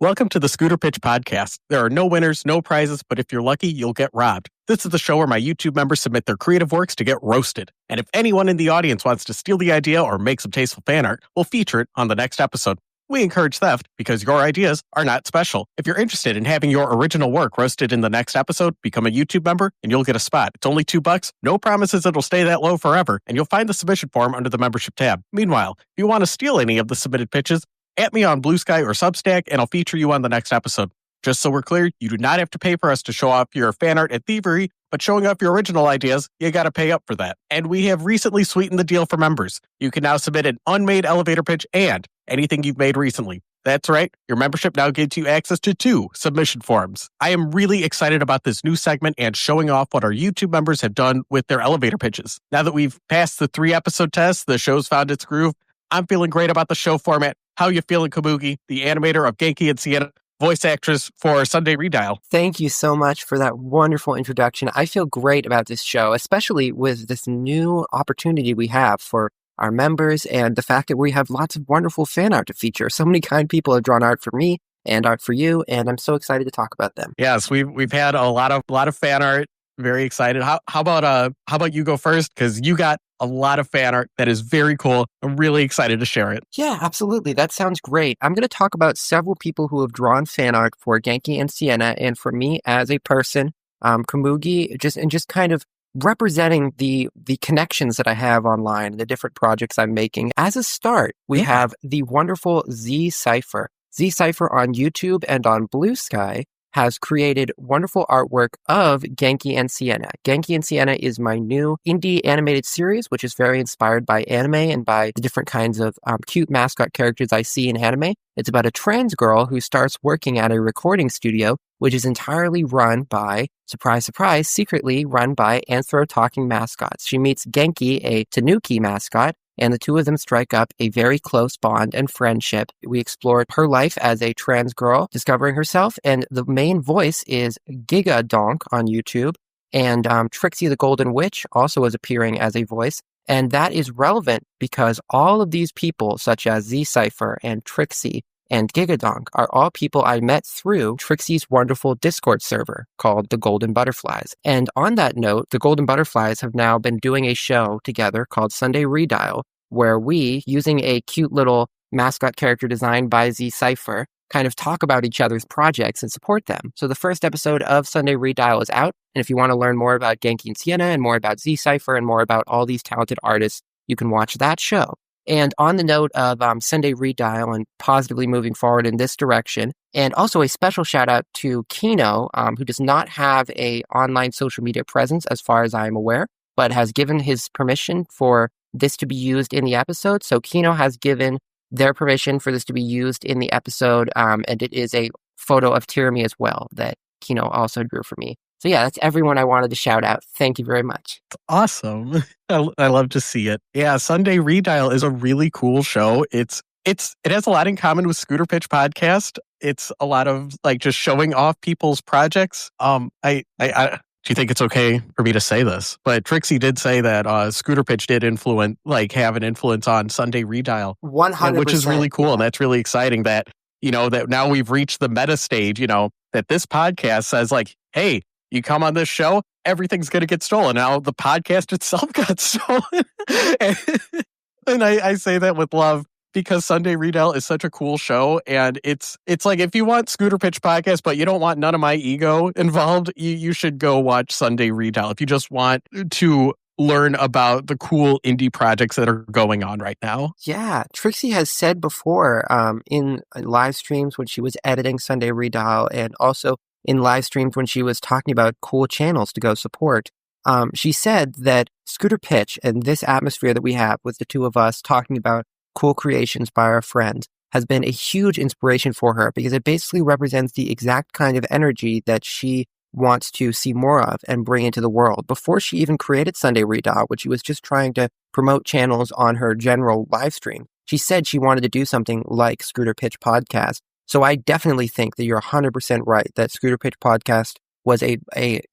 Welcome to the Scooter Pitch Podcast. There are no winners, no prizes, but if you're lucky, you'll get robbed. This is the show where my YouTube members submit their creative works to get roasted. And if anyone in the audience wants to steal the idea or make some tasteful fan art, we'll feature it on the next episode. We encourage theft because your ideas are not special. If you're interested in having your original work roasted in the next episode, become a YouTube member and you'll get a spot. It's only $2. No promises it'll stay that low forever, and you'll find the submission form under the membership tab. Meanwhile, if you want to steal any of the submitted pitches, at me on Blue Sky or Substack, and I'll feature you on the next episode. Just so we're clear, you do not have to pay for us to show off your fan art at Thievery, but showing off your original ideas, you got to pay up for that. And we have recently sweetened the deal for members. You can now submit an unmade elevator pitch and anything you've made recently. That's right, your membership now gives you access to 2 submission forms. I am really excited about this new segment and showing off what our YouTube members have done with their elevator pitches. Now that we've passed the 3-episode test, the show's found its groove, I'm feeling great about the show format. How you feeling, Komugi, the animator of Genki and Sienna, voice actress for Sunday Redial? Thank you so much for that wonderful introduction. I feel great about this show, especially with this new opportunity we have for our members and the fact that we have lots of wonderful fan art to feature. So many kind people have drawn art for me and art for you, and I'm so excited to talk about them. Yes, we've had a lot of fan art. Very excited. How about you go first? Because you got a lot of fan art that is very cool. I'm really excited to share it. Yeah, absolutely. That sounds great. I'm going to talk about several people who have drawn fan art for Genki and Sienna, and for me as a person, Komugi, just kind of representing the connections that I have online, the different projects I'm making. As a start, we have the wonderful Z Cypher. Z Cypher on YouTube and on Blue Sky has created wonderful artwork of Genki and Sienna. Genki and Sienna is my new indie animated series, which is very inspired by anime and by the different kinds of cute mascot characters I see in anime. It's about a trans girl who starts working at a recording studio, which is entirely run by, surprise, surprise, secretly run by anthro-talking mascots. She meets Genki, a Tanuki mascot, and the two of them strike up a very close bond and friendship. We explore her life as a trans girl, discovering herself, and the main voice is Giga Donk on YouTube, and Trixie the Golden Witch also is appearing as a voice, and that is relevant because all of these people, such as Z Cypher and Trixie and Gigadonk, are all people I met through Trixie's wonderful Discord server called the Golden Butterflies. And on that note, the Golden Butterflies have now been doing a show together called Sunday Redial, where we, using a cute little mascot character designed by Z Cypher, kind of talk about each other's projects and support them. So the first episode of Sunday Redial is out, and if you want to learn more about Genki and Sienna and more about Z Cypher and more about all these talented artists, you can watch that show. And on the note of Sunday Redial and positively moving forward in this direction, and also a special shout out to Kino, who does not have a online social media presence as far as I am aware, but has given his permission for this to be used in the episode. So Kino has given their permission for this to be used in the episode, and it is a photo of Tirami as well that Kino also drew for me. So yeah, that's everyone I wanted to shout out. Thank you very much. Awesome. I love to see it. Yeah, Sunday Redial is a really cool show. It has a lot in common with Scooter Pitch Podcast. It's a lot of like just showing off people's projects. Do you think it's okay for me to say this? But Trixie did say that Scooter Pitch did have an influence on Sunday Redial. 100%. Which is really cool. Yeah. And that's really exciting that, that now we've reached the meta stage, that this podcast says like, hey, you come on this show, everything's going to get stolen. Now the podcast itself got stolen. and I say that with love because Sunday Redial is such a cool show. And it's like if you want Scooter Pitch Podcast, but you don't want none of my ego involved, you should go watch Sunday Redial. If you just want to learn about the cool indie projects that are going on right now. Yeah, Trixie has said before in live streams when she was editing Sunday Redial and also in live streams when she was talking about cool channels to go support, she said that Scooter Pitch and this atmosphere that we have with the two of us talking about cool creations by our friends has been a huge inspiration for her because it basically represents the exact kind of energy that she wants to see more of and bring into the world. Before she even created Sunday Redial, which she was just trying to promote channels on her general live stream, she said she wanted to do something like Scooter Pitch Podcast. So I definitely think that you're 100% right that Scooter Pitch Podcast was a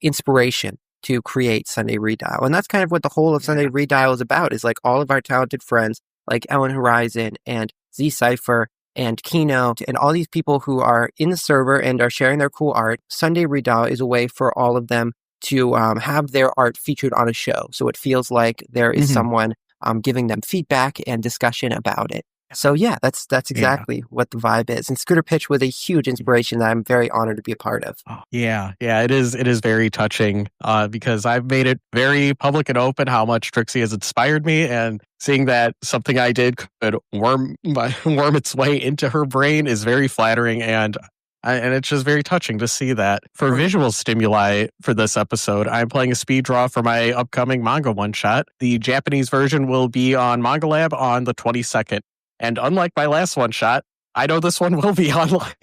inspiration to create Sunday Redial. And that's kind of what the whole of Sunday Redial is about, is like all of our talented friends like Ellen Horizon and Z Cypher and Keynote and all these people who are in the server and are sharing their cool art. Sunday Redial is a way for all of them to have their art featured on a show. So it feels like there is someone giving them feedback and discussion about it. So yeah, that's exactly what the vibe is. And Scooter Pitch was a huge inspiration that I'm very honored to be a part of. Yeah, it is very touching because I've made it very public and open how much Trixie has inspired me, and seeing that something I did could worm its way into her brain is very flattering, and it's just very touching to see that. For visual stimuli for this episode, I'm playing a speed draw for my upcoming manga one-shot. The Japanese version will be on Manga-lab on the 22nd. And unlike my last one-shot, I know this one will be online.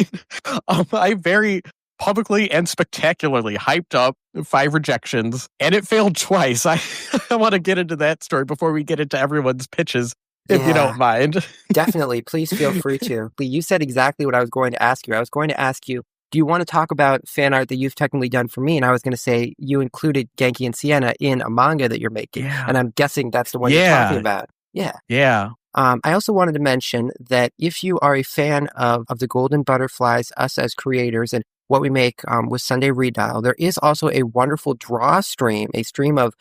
I very publicly and spectacularly hyped up 5 rejections, and it failed twice. I want to get into that story before we get into everyone's pitches, if you don't mind. Definitely. Please feel free to. You said exactly what I was going to ask you. I was going to ask you, do you want to talk about fan art that you've technically done for me? And I was going to say you included Genki and Sienna in a manga that you're making. Yeah. And I'm guessing that's the one you're talking about. Yeah. I also wanted to mention that if you are a fan of the Golden Butterflies, us as creators, and what we make with Sunday Redial, there is also a wonderful Drawstream, a stream of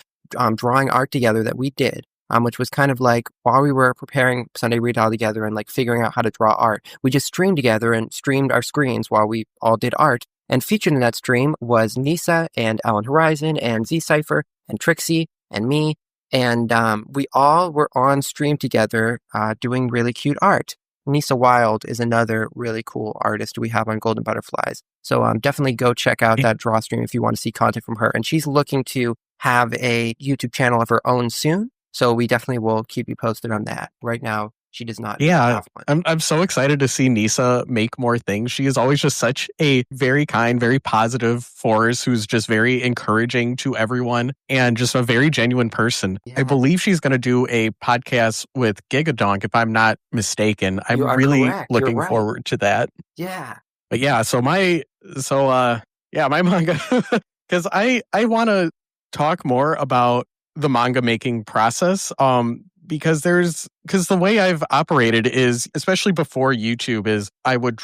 drawing art together that we did, which was kind of like while we were preparing Sunday Redial together and like figuring out how to draw art, we just streamed together and streamed our screens while we all did art. And featured in that stream was Nisa and Ellen Horizon and Z-Cypher and Trixie and me. And we all were on stream together doing really cute art. Nisa Wild is another really cool artist we have on Golden Butterflies. So definitely go check out that draw stream if you want to see content from her. And she's looking to have a YouTube channel of her own soon. So we definitely will keep you posted on that. Right now, she does not have one. I'm so excited to see Nisa make more things. She is always just such a very kind, very positive force who's just very encouraging to everyone and just a very genuine person. Yeah. I believe she's going to do a podcast with Gigadonk, if I'm not mistaken. I'm really looking forward to that. Yeah. But yeah, my manga, because I want to talk more about the manga making process. Because the way I've operated is, especially before YouTube, is I would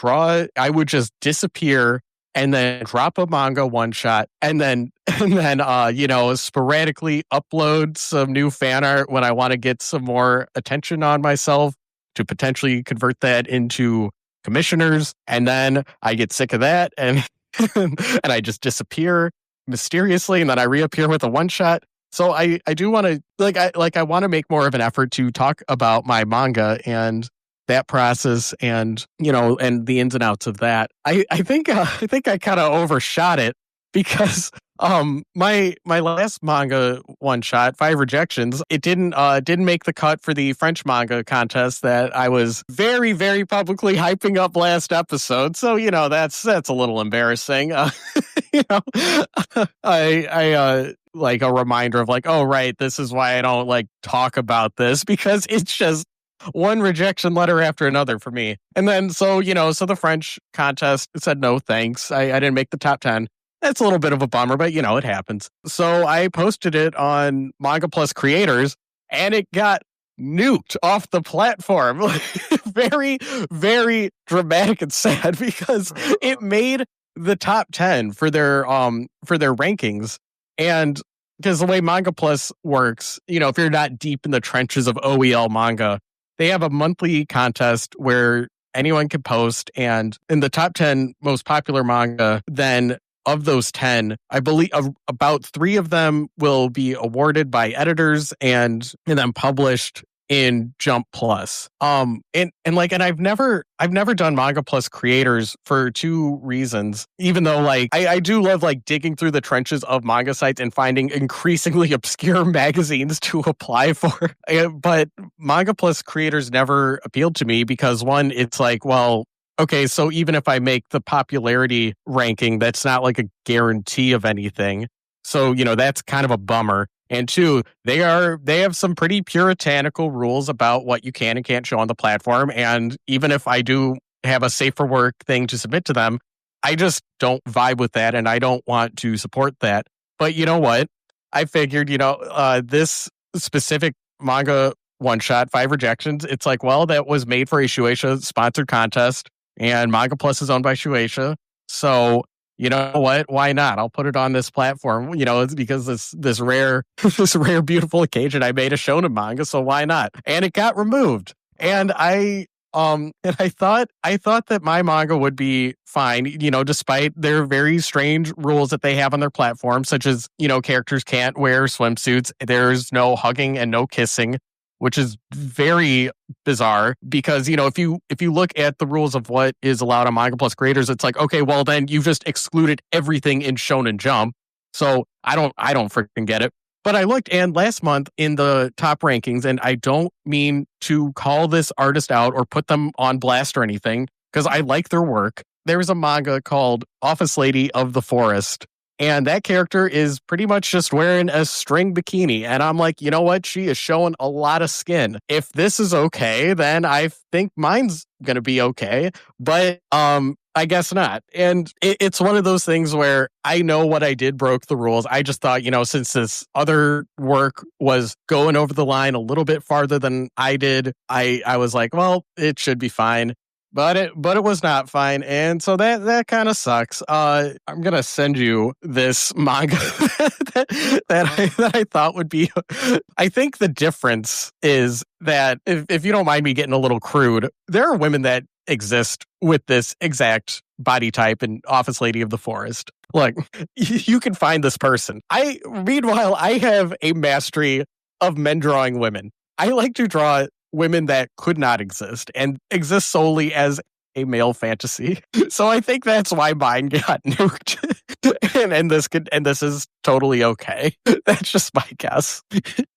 just disappear and then drop a manga one shot and then sporadically upload some new fan art when I want to get some more attention on myself to potentially convert that into commissioners. And then I get sick of that and and I just disappear mysteriously, and then I reappear with a one shot. So I do want to I want to make more of an effort to talk about my manga and that process and and the ins and outs of that. I think I kind of overshot it because my last manga one shot, 5 rejections, it didn't make the cut for the French manga contest that I was very, very publicly hyping up last episode. So that's a little embarrassing. I like a reminder of oh right, this is why I don't talk about this, because it's just one rejection letter after another for me. And then so the French contest said no thanks. I didn't make the top 10. That's a little bit of a bummer, but it happens. So I posted it on Mangaplus creators and it got nuked off the platform. Very, very dramatic and sad because it made the top 10 for their rankings. And because the way Mangaplus works, if you're not deep in the trenches of OEL manga, they have a monthly contest where anyone can post, and in the top 10 most popular manga, then of those 10, I believe about 3 of them will be awarded by editors and then published in Jump Plus. And I've never done Manga Plus creators for 2 reasons. Even though I do love digging through the trenches of manga sites and finding increasingly obscure magazines to apply for. But Manga Plus creators never appealed to me because, one, it's okay, so even if I make the popularity ranking, that's not a guarantee of anything. So, that's kind of a bummer. And 2, they have some pretty puritanical rules about what you can and can't show on the platform. And even if I do have a safer work thing to submit to them, I just don't vibe with that and I don't want to support that. But you know what? I figured, this specific manga one-shot, 5 rejections. It's like, well, that was made for a Shueisha sponsored contest, and Mangaplus is owned by Shueisha. So, you know what? Why not? I'll put it on this platform. It's because this rare, this rare, beautiful occasion. I made a shonen manga, so why not? And it got removed. And I thought that my manga would be fine, despite their very strange rules that they have on their platform, such as, characters can't wear swimsuits. There's no hugging and no kissing, which is very bizarre because, if you look at the rules of what is allowed on Manga Plus creators, it's like, okay, well then you've just excluded everything in Shonen Jump. So I don't freaking get it. But I looked, and last month in the top rankings, and I don't mean to call this artist out or put them on blast or anything, because I like their work. There's a manga called Office Lady of the Forest, and that character is pretty much just wearing a string bikini. And I'm like, you know what? She is showing a lot of skin. If this is okay, then I think mine's going to be okay. But I guess not. And it's one of those things where I know what I did broke the rules. I just thought, since this other work was going over the line a little bit farther than I did, I was like, well, it should be fine. But it was not fine, and so that kind of sucks. I'm gonna send you this manga that I thought would be. I think the difference is that if you don't mind me getting a little crude, there are women that exist with this exact body type in Office Lady of the Forest. Look, you can find this person. Meanwhile, I have a mastery of men drawing women. I like to draw women that could not exist and exist solely as a male fantasy. So I think that's why mine got nuked. and this is totally okay. That's just my guess.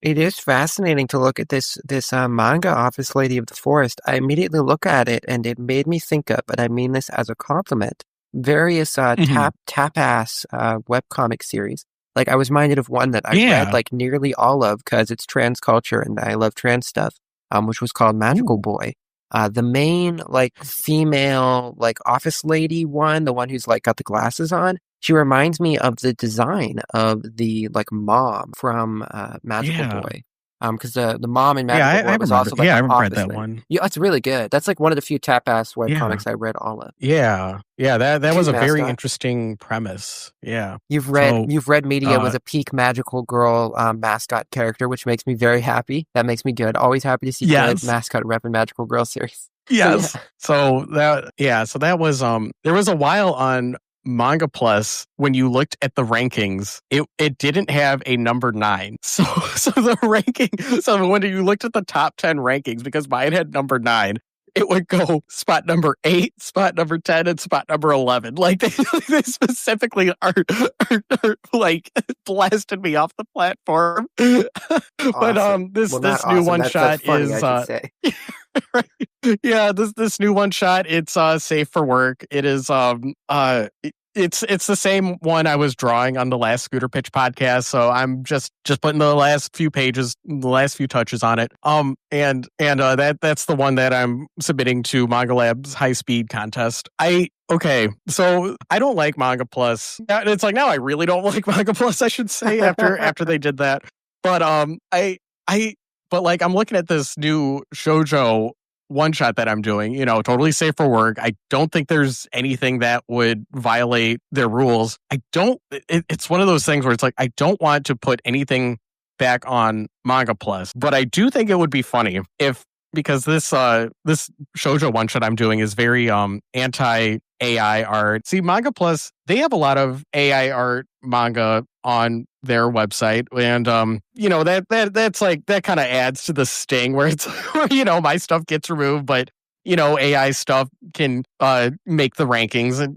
It is fascinating to look at this manga, Office Lady of the Forest. I immediately look at it and it made me think of, and I mean this as a compliment, various tap-ass webcomic series. Like I was reminded of one that I read like nearly all of because it's trans culture and I love trans stuff. Which was called Magical Boy. The main like female like office lady one, the one who's like got the glasses on, she reminds me of the design of the like mom from Magical Boy. Because the mom in Magical Boy was also like I read that one. Yeah, that's really good. That's like one of the few tap-ass webcomics I read all of. Yeah, that was a very interesting premise. Yeah, you've read Media was a peak magical girl mascot character, which makes me very happy. That makes me good. Always happy to see good mascot rep and magical girl series. Yes. So that was there was a while on Manga Plus, when you looked at the rankings, it didn't have a number 9. So the ranking, so when you looked at the top 10 rankings, because mine had number 9, it would go spot number 8, spot number 10, and spot number 11. Like they specifically are like blasted me off the platform. Awesome. But this new one shot is right. Yeah, this new one shot, it's safe for work. It is it's the same one I was drawing on the last Scooter Pitch podcast, so I'm just putting the last few pages, the last few touches on it. And that's the one that I'm submitting to Manga-lab's high speed contest. So I don't like Manga Plus. It's like now I really don't like Manga Plus, I should say, after they did that. But but like I'm looking at this new shoujo one shot that I'm doing, totally safe for work. I don't think there's anything that would violate their rules. It's one of those things where it's like, I don't want to put anything back on Manga Plus, but I do think it would be funny because this shoujo one shot I'm doing is very anti AI art. See, Manga Plus, they have a lot of AI art manga on their website, and that's like that kind of adds to the sting where it's my stuff gets removed, but AI stuff can make the rankings, and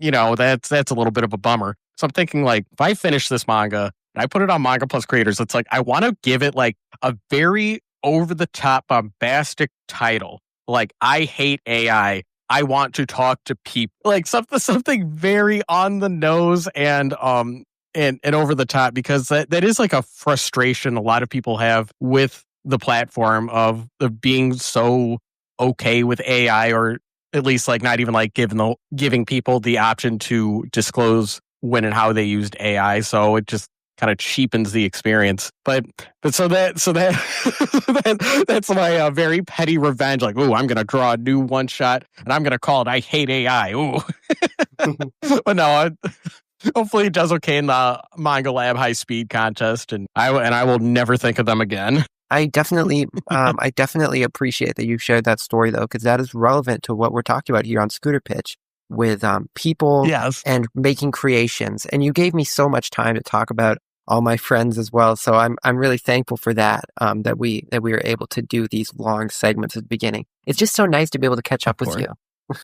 that's a little bit of a bummer. So I'm thinking, like, if I finish this manga and I put it on Manga Plus creators, it's like I want to give it like a very over the top bombastic title, like I hate AI. I want to talk to people, like something very on the nose and over the top, because that is like a frustration a lot of people have with the platform of being so okay with AI, or at least like not even like giving people the option to disclose when and how they used AI. So it just kind of cheapens the experience. But so that that's my very petty revenge. Like, ooh, I'm gonna draw a new one shot, and I'm gonna call it "I Hate AI." Ooh, but no. Hopefully, it does okay in the Manga-lab high speed contest, and I will never think of them again. I definitely appreciate that you shared that story though, because that is relevant to what we're talking about here on Scooter Pitch with people and making creations. And you gave me so much time to talk about all my friends as well. So I'm really thankful for that. That we were able to do these long segments at the beginning. It's just so nice to be able to catch up with you.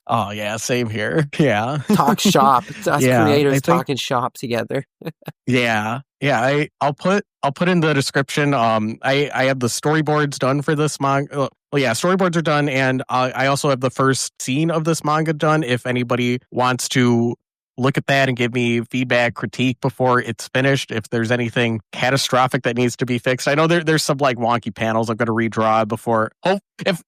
Oh yeah, same here. Yeah, talk shop. It's us creators talking shop together. Yeah. I'll put in the description. I have the storyboards done for this manga. Well, yeah, storyboards are done, and I also have the first scene of this manga done. If anybody wants to look at that and give me feedback, critique before it's finished, if there's anything catastrophic that needs to be fixed. I know there's some like wonky panels I'm going to redraw before. If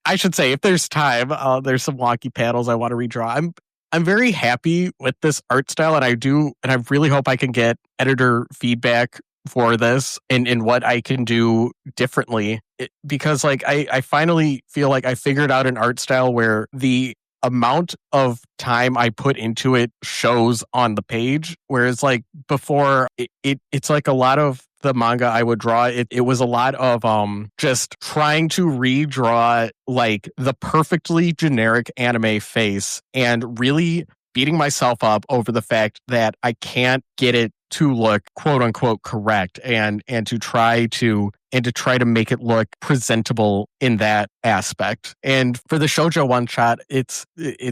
there's time, there's some wonky panels I want to redraw. I'm very happy with this art style, and I really hope I can get editor feedback for this and what I can do differently. Because like I finally feel like I figured out an art style where the amount of time I put into it shows on the page, whereas like before it's like a lot of the manga I would draw, it was a lot of just trying to redraw like the perfectly generic anime face and really beating myself up over the fact that I can't get it to look quote unquote correct and to try to make it look presentable in that aspect. And for the shoujo one shot, it's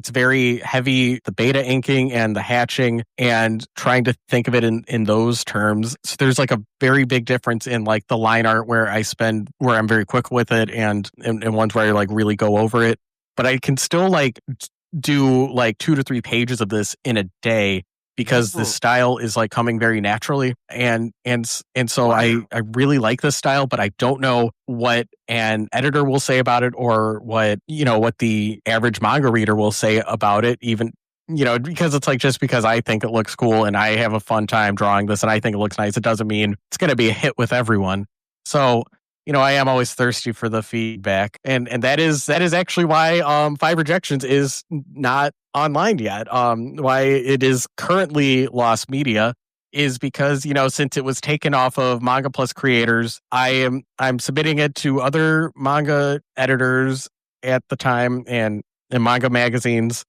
very heavy, the beta inking and the hatching, and trying to think of it in those terms. So there's like a very big difference in like the line art where I'm very quick with it and ones where I like really go over it. But I can still like do like 2 to 3 pages of this in a day, because the style is like coming very naturally, and so wow. I really like this style, but I don't know what an editor will say about it, or what the average manga reader will say about it, even because it's like, just because I think it looks cool and I have a fun time drawing this and I think it looks nice, it doesn't mean it's going to be a hit with everyone. So I am always thirsty for the feedback, and that is actually why 5 Rejections is not online yet. Why it is currently lost media is because since it was taken off of Mangaplus creators, I'm submitting it to other manga editors at the time and manga magazines,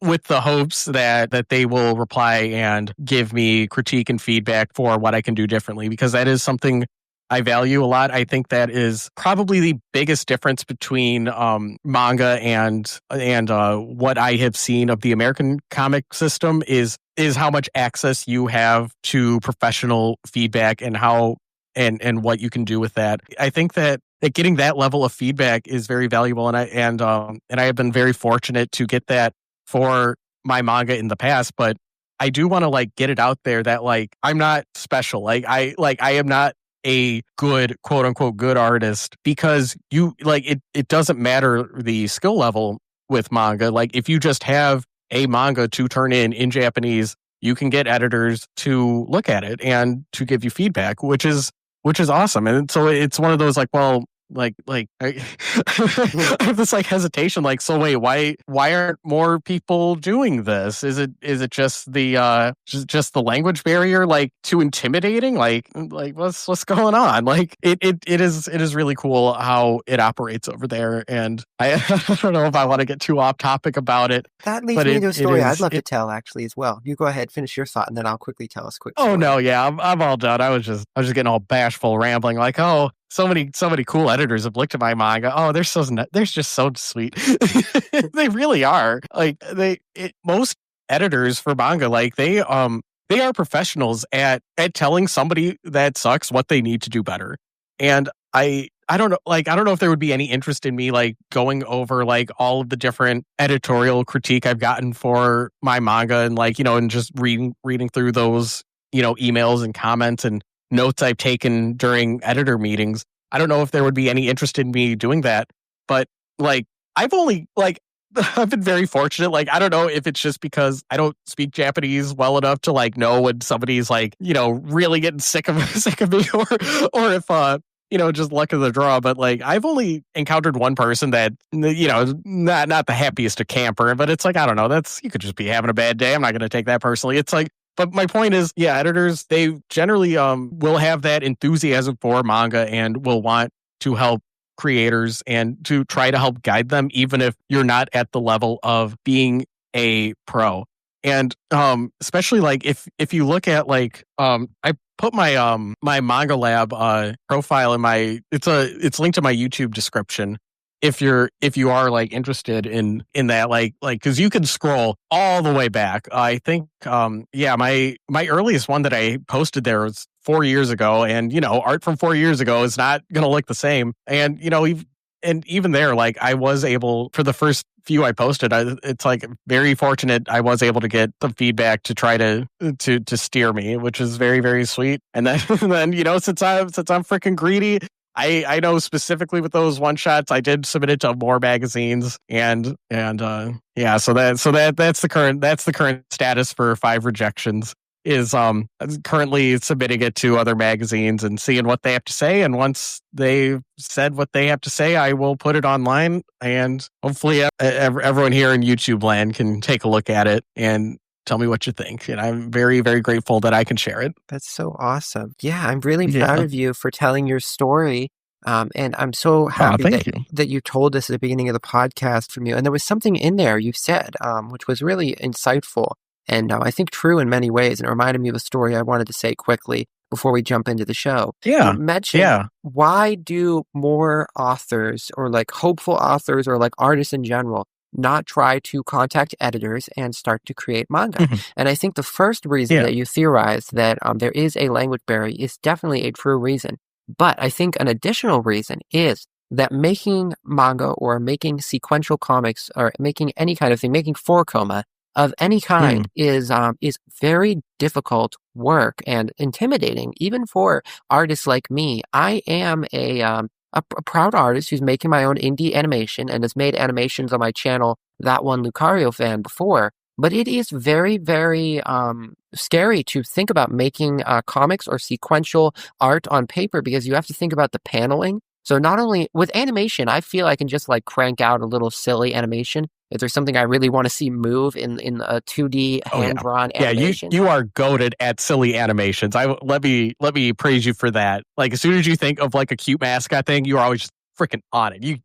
with the hopes that they will reply and give me critique and feedback for what I can do differently, because that is something I value a lot. I think that is probably the biggest difference between manga and what I have seen of the American comic system is how much access you have to professional feedback and how and what you can do with that. I think that getting that level of feedback is very valuable, and I have been very fortunate to get that for my manga in the past. But I do want to like get it out there that like I'm not special. Like I am not a good, quote unquote, good artist, because it doesn't matter the skill level with manga. Like if you just have a manga to turn in Japanese, you can get editors to look at it and to give you feedback, which is awesome. And so it's one of those like, well, I have this like hesitation, like, so wait, why aren't more people doing this? Is it just the just the language barrier, like too intimidating? Like what's going on? Like it is really cool how it operates over there, and I don't know if I want to get too off topic about it. That leads me to a story I'd love to tell actually as well. You go ahead, finish your thought, and then I'll quickly tell us quick. Oh no, yeah, I'm all done. I was just getting all bashful, rambling like, oh, so many cool editors have looked at my manga. Oh, they're just so sweet. They really are. Like most editors for manga, like they are professionals at telling somebody that sucks what they need to do better. And I don't know, like, I don't know if there would be any interest in me like going over like all of the different editorial critique I've gotten for my manga, and like, and just reading through those, emails and comments and notes I've taken during editor meetings. I don't know if there would be any interest in me doing that, but like I've only like I've been very fortunate. Like, I don't know if it's just because I don't speak Japanese well enough to like know when somebody's like, really getting sick of me, or if just luck of the draw. But like, I've only encountered one person that not the happiest of camper, but it's like, I don't know. You could just be having a bad day. I'm not going to take that personally. It's like. But my point is, yeah, editors, they generally will have that enthusiasm for manga and will want to help creators and to try to help guide them, even if you're not at the level of being a pro. And especially like if you look at like I put my my Manga-lab profile in my it's linked to my YouTube description. If you are like interested in that, like because you can scroll all the way back. I think my earliest one that I posted there was 4 years ago, and art from 4 years ago is not gonna look the same. And even there, like I was able, for the first few I posted, it's like very fortunate I was able to get the feedback to try to steer me, which is very, very sweet. And then since I'm freaking greedy, I know specifically with those one shots, I did submit it to more magazines, and yeah, so that's the current status for 5 rejections. Is currently submitting it to other magazines and seeing what they have to say, and once they've said what they have to say, I will put it online, and hopefully everyone here in YouTube land can take a look at it and tell me what you think. And I'm very, very grateful that I can share it. That's so awesome. Yeah, I'm really proud of you for telling your story. And I'm so happy that you told us at the beginning of the podcast from you. And there was something in there you said, which was really insightful and I think true in many ways. And it reminded me of a story I wanted to say quickly before we jump into the show. Yeah. You mentioned, why do more authors or like hopeful authors or like artists in general not try to contact editors and start to create manga? Mm-hmm. And I think the first reason that you theorized that there is a language barrier is definitely a true reason. But I think an additional reason is that making manga or making sequential comics or making any kind of thing, making 4-koma of any kind is very difficult work and intimidating, even for artists like me. I am a proud artist who's making my own indie animation and has made animations on my channel, That One Lucario Fan, before. But it is very, very scary to think about making comics or sequential art on paper, because you have to think about the paneling. So not only with animation, I feel I can just like crank out a little silly animation if there's something I really want to see move in a 2D hand-drawn animation. Yeah, you are goated at silly animations. Let me praise you for that. Like as soon as you think of like a cute mascot thing, you are always just freaking on it. You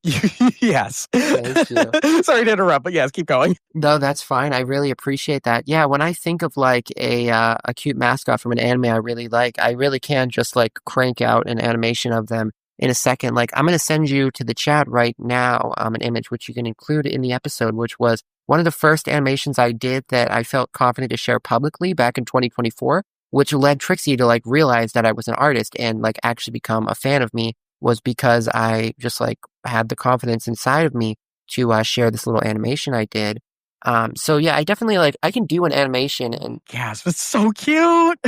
yes. Thank you. Sorry to interrupt, but yes, keep going. No, that's fine. I really appreciate that. Yeah, when I think of like a cute mascot from an anime I really like, I really can just like crank out an animation of them in a second. Like I'm going to send you to the chat right now an image which you can include in the episode, which was one of the first animations I did that I felt confident to share publicly back in 2024, which led Trixie to like realize that I was an artist and like actually become a fan of me, was because I just like had the confidence inside of me to share this little animation I did. So yeah, I definitely like, I can do an animation and yes, it's so cute.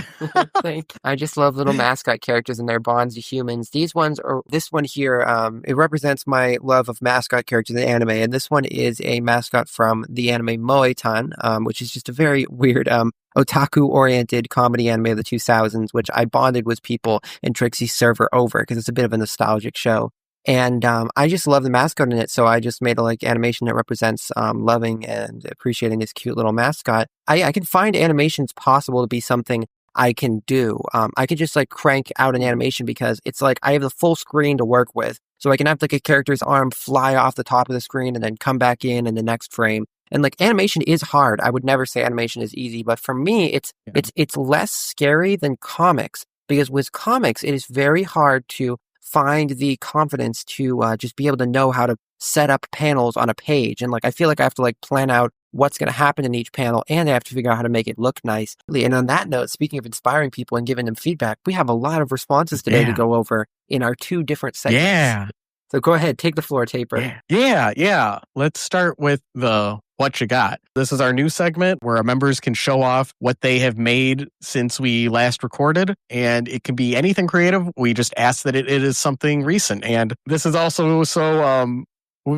I just love little mascot characters and their bonds to humans. This one here, it represents my love of mascot characters in anime. And this one is a mascot from the anime Moe-tan, which is just a very weird, otaku-oriented comedy anime of the 2000s, which I bonded with people in Trixie's server over because it's a bit of a nostalgic show. And I just love the mascot in it, so I just made a like animation that represents loving and appreciating this cute little mascot. I can find animations possible to be something I can do. I could just like crank out an animation because it's like I have the full screen to work with, so I can have like a character's arm fly off the top of the screen and then come back in the next frame. And like animation is hard. I would never say animation is easy, but for me, it's less scary than comics, because with comics it is very hard to find the confidence to just be able to know how to set up panels on a page. And like, I feel like I have to like plan out what's going to happen in each panel, and I have to figure out how to make it look nice. And on that note, speaking of inspiring people and giving them feedback, we have a lot of responses today to go over in our 2 different segments. Yeah. So go ahead, take the floor, Tapir. Yeah. Let's start with the What You Got. This is our new segment where our members can show off what they have made since we last recorded, and it can be anything creative. We just ask that it is something recent. And this is also so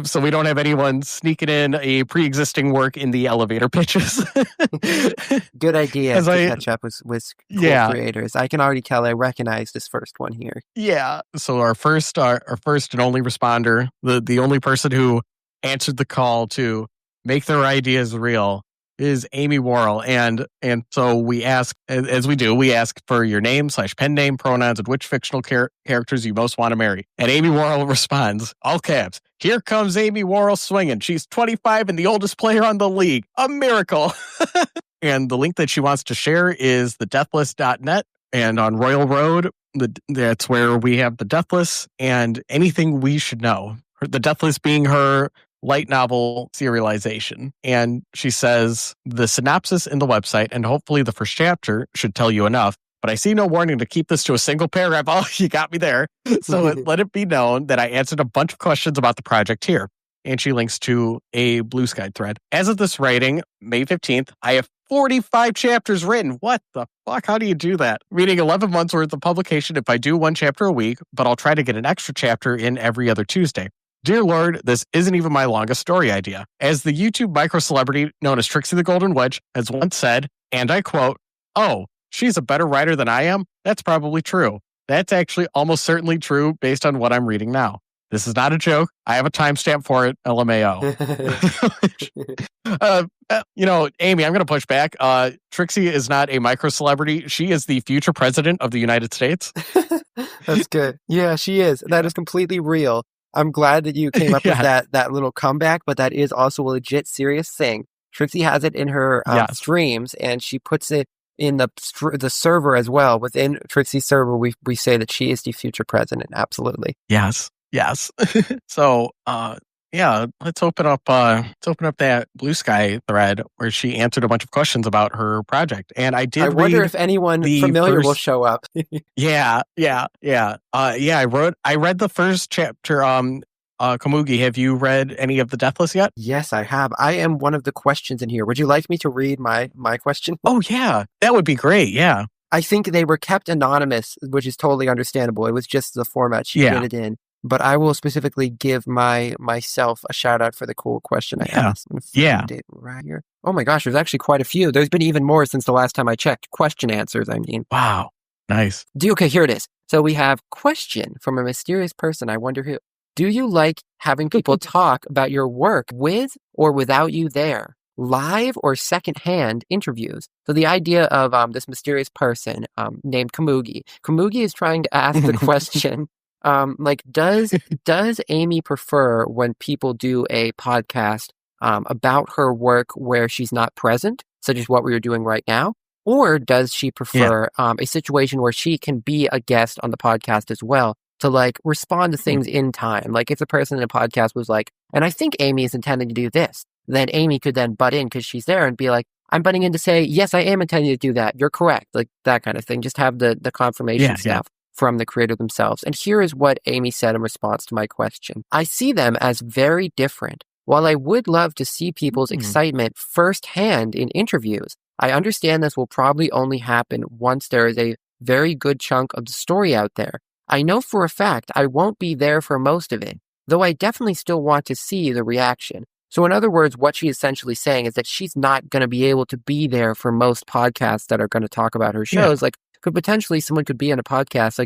So we don't have anyone sneaking in a pre-existing work in the elevator pitches. Good idea As to I- catch up with cool Yeah. creators. I can already tell I recognize this first one here. Yeah. So our first and only responder, the only person who answered the call to make their ideas real, is Amy Warrel. And so we ask, as we do, we ask for your name / pen name, pronouns, and which fictional characters you most want to marry. And Amy Warrel responds, all caps, "Here comes Amy Warrel swinging. She's 25 and the oldest player on the league. A miracle." And the link that she wants to share is the deathless.net. And on Royal Road, that's where we have the Deathless and anything we should know. The Deathless being her light novel serialization. And she says, the synopsis in the website and hopefully the first chapter should tell you enough, but I see no warning to keep this to a single paragraph. Oh, you got me there. So let it be known that I answered a bunch of questions about the project here. And she links to a Blue Sky thread. As of this writing, May 15th, I have 45 chapters written. What the fuck? How do you do that? Reading 11 months worth of publication if I do one chapter a week, but I'll try to get an extra chapter in every other Tuesday. Dear Lord, this isn't even my longest story idea. As the YouTube micro-celebrity known as Trixie the Golden Witch has once said, and I quote, "Oh, she's a better writer than I am? That's probably true. That's actually almost certainly true based on what I'm reading now. This is not a joke. I have a timestamp for it, LMAO." Amy, I'm going to push back. Trixie is not a micro-celebrity. She is the future president of the United States. That's good. Yeah, she is. That is completely real. I'm glad that you came up with that little comeback, but that is also a legit serious thing. Trixie has it in her streams, and she puts it in the server as well. Within Trixie's server, we say that she is the future president. Absolutely. Yes. So, let's open up that Blue Sky thread where she answered a bunch of questions about her project. And I wonder if anyone familiar will show up. Yeah. I read the first chapter. Komugi, have you read any of the Deathless yet? Yes, I have. I am one of the questions in here. Would you like me to read my question? Oh yeah, that would be great. Yeah. I think they were kept anonymous, which is totally understandable. It was just the format she did it in. But I will specifically give myself a shout out for the cool question I asked. Right here. Oh my gosh, there's actually quite a few. There's been even more since the last time I checked. Question answers, I mean. Wow. Nice. Okay, here it is. So we have question from a mysterious person. I wonder who. Do you like having people talk about your work with or without you there? Live or secondhand interviews? So the idea of this mysterious person named Komugi. Komugi is trying to ask the question. Does Amy prefer when people do a podcast about her work where she's not present, such as what we are doing right now? Or does she prefer a situation where she can be a guest on the podcast as well to respond to things in time? Like if the person in the podcast was like, and I think Amy is intending to do this, then Amy could then butt in because she's there and be like, I'm butting in to say, yes, I am intending to do that. You're correct. Like that kind of thing. Just have the confirmation stuff from the creator themselves. And here is what Amy said in response to my question. I see them as very different. While I would love to see people's excitement firsthand in interviews, I understand this will probably only happen once there is a very good chunk of the story out there. I know for a fact I won't be there for most of it, though I definitely still want to see the reaction. So in other words, what she's essentially saying is that she's not going to be able to be there for most podcasts that are going to talk about her shows. Someone could be in a podcast,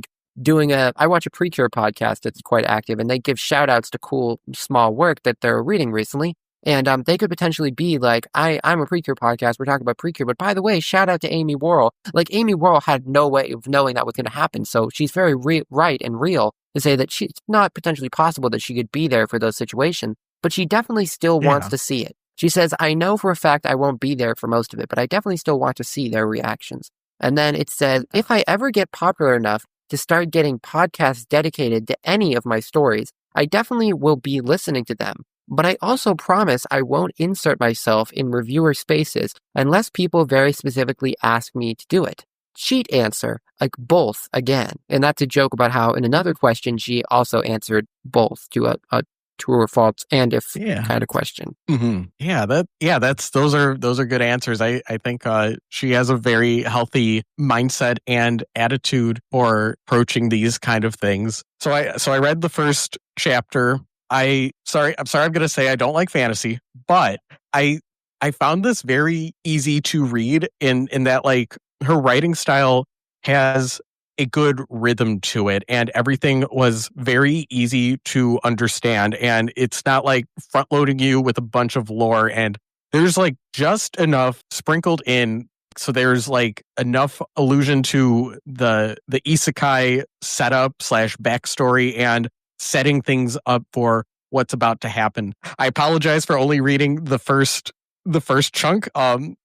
I watch a Precure podcast that's quite active, and they give shout outs to cool, small work that they're reading recently. And they could potentially be like, I'm a Precure podcast, we're talking about Precure, but by the way, shout out to Amy Warrel. Amy Warrel had no way of knowing that was going to happen. So she's very right and real to say that it's not potentially possible that she could be there for those situations, but she definitely still wants to see it. She says, I know for a fact I won't be there for most of it, but I definitely still want to see their reactions. And then it says, if I ever get popular enough to start getting podcasts dedicated to any of my stories, I definitely will be listening to them. But I also promise I won't insert myself in reviewer spaces unless people very specifically ask me to do it. She'd answer, both again. And that's a joke about how in another question, she also answered both to a true or false and if kind of question. Mm-hmm. Those are good answers. I think she has a very healthy mindset and attitude for approaching these kind of things. So I read the first chapter I'm sorry, I'm going to say I don't like fantasy, but I found this very easy to read in that, like, her writing style has a good rhythm to it, and everything was very easy to understand, and it's not like front loading you with a bunch of lore, and there's like just enough sprinkled in, so there's like enough allusion to the isekai setup / backstory and setting things up for what's about to happen. I apologize for only reading the first chunk. I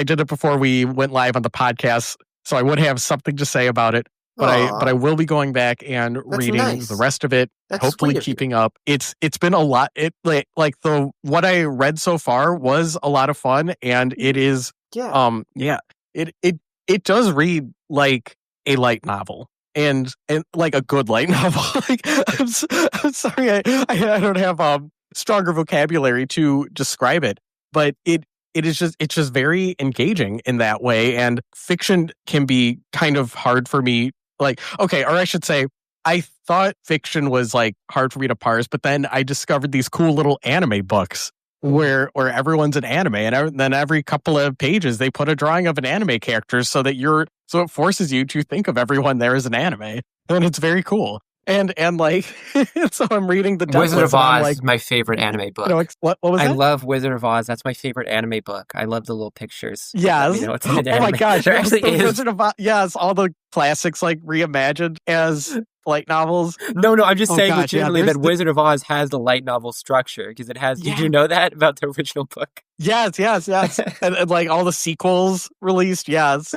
did it before we went live on the podcast, so I would have something to say about it. But I will be going back and reading the rest of it. That's hopefully keeping up. It's been a lot. It like the what I read so far was a lot of fun, and it is it does read like a light novel. And like a good light novel. Like, I'm sorry, I don't have stronger vocabulary to describe it, but it's just very engaging in that way. And fiction can be kind of hard for me. Like, okay, or I should say, I thought fiction was like hard for me to parse, but then I discovered these cool little anime books where everyone's an anime, and then every couple of pages they put a drawing of an anime character, so it forces you to think of everyone there as an anime, and it's very cool. And like, so I'm reading the Deathless, Wizard of Oz is my favorite anime book. What was that? I love Wizard of Oz. That's my favorite anime book. I love the little pictures. Yes. Oh my gosh. There actually is. Wizard of Oz, yes, all the classics like reimagined as light novels. No, I'm just saying legitimately that Wizard of Oz has the light novel structure, because it has. Did you know that about the original book? Yes. and like all the sequels released. Yes.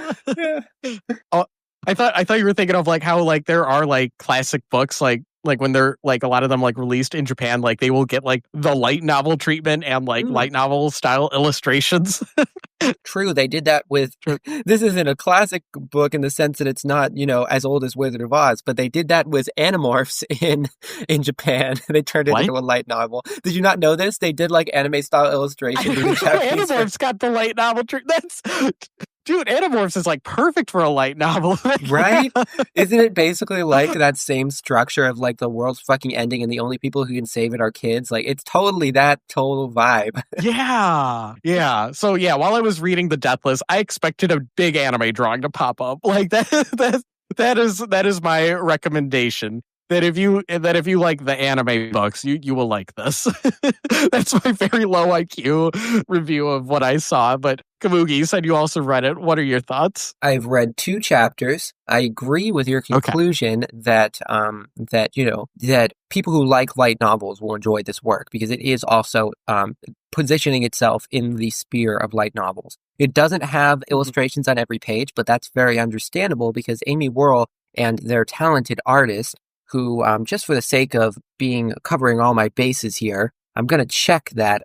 I thought you were thinking of like how like there are like classic books like when they're like a lot of them like released in Japan, like they will get like the light novel treatment and like light novel style illustrations. True, they did that with. This isn't a classic book in the sense that it's not, as old as Wizard of Oz, but they did that with Animorphs in Japan. They turned it into a light novel. Did you not know this? They did like anime style illustrations. Animorphs got the light novel treatment. Dude, Animorphs is like perfect for a light novel. Right? Isn't it basically like that same structure of like the world's fucking ending and the only people who can save it are kids? Like, it's totally that total vibe. Yeah. So yeah, while I was reading the Deathless, I expected a big anime drawing to pop up. Like that is my recommendation. That if you like the anime books, you will like this. That's my very low IQ review of what I saw. But Komugi, you said you also read it. What are your thoughts? I've read 2 chapters. I agree with your conclusion that people who like light novels will enjoy this work, because it is also positioning itself in the sphere of light novels. It doesn't have illustrations on every page, but that's very understandable because Amy Warrel and their talented artist, who, just for the sake of covering all my bases here, I'm going to check that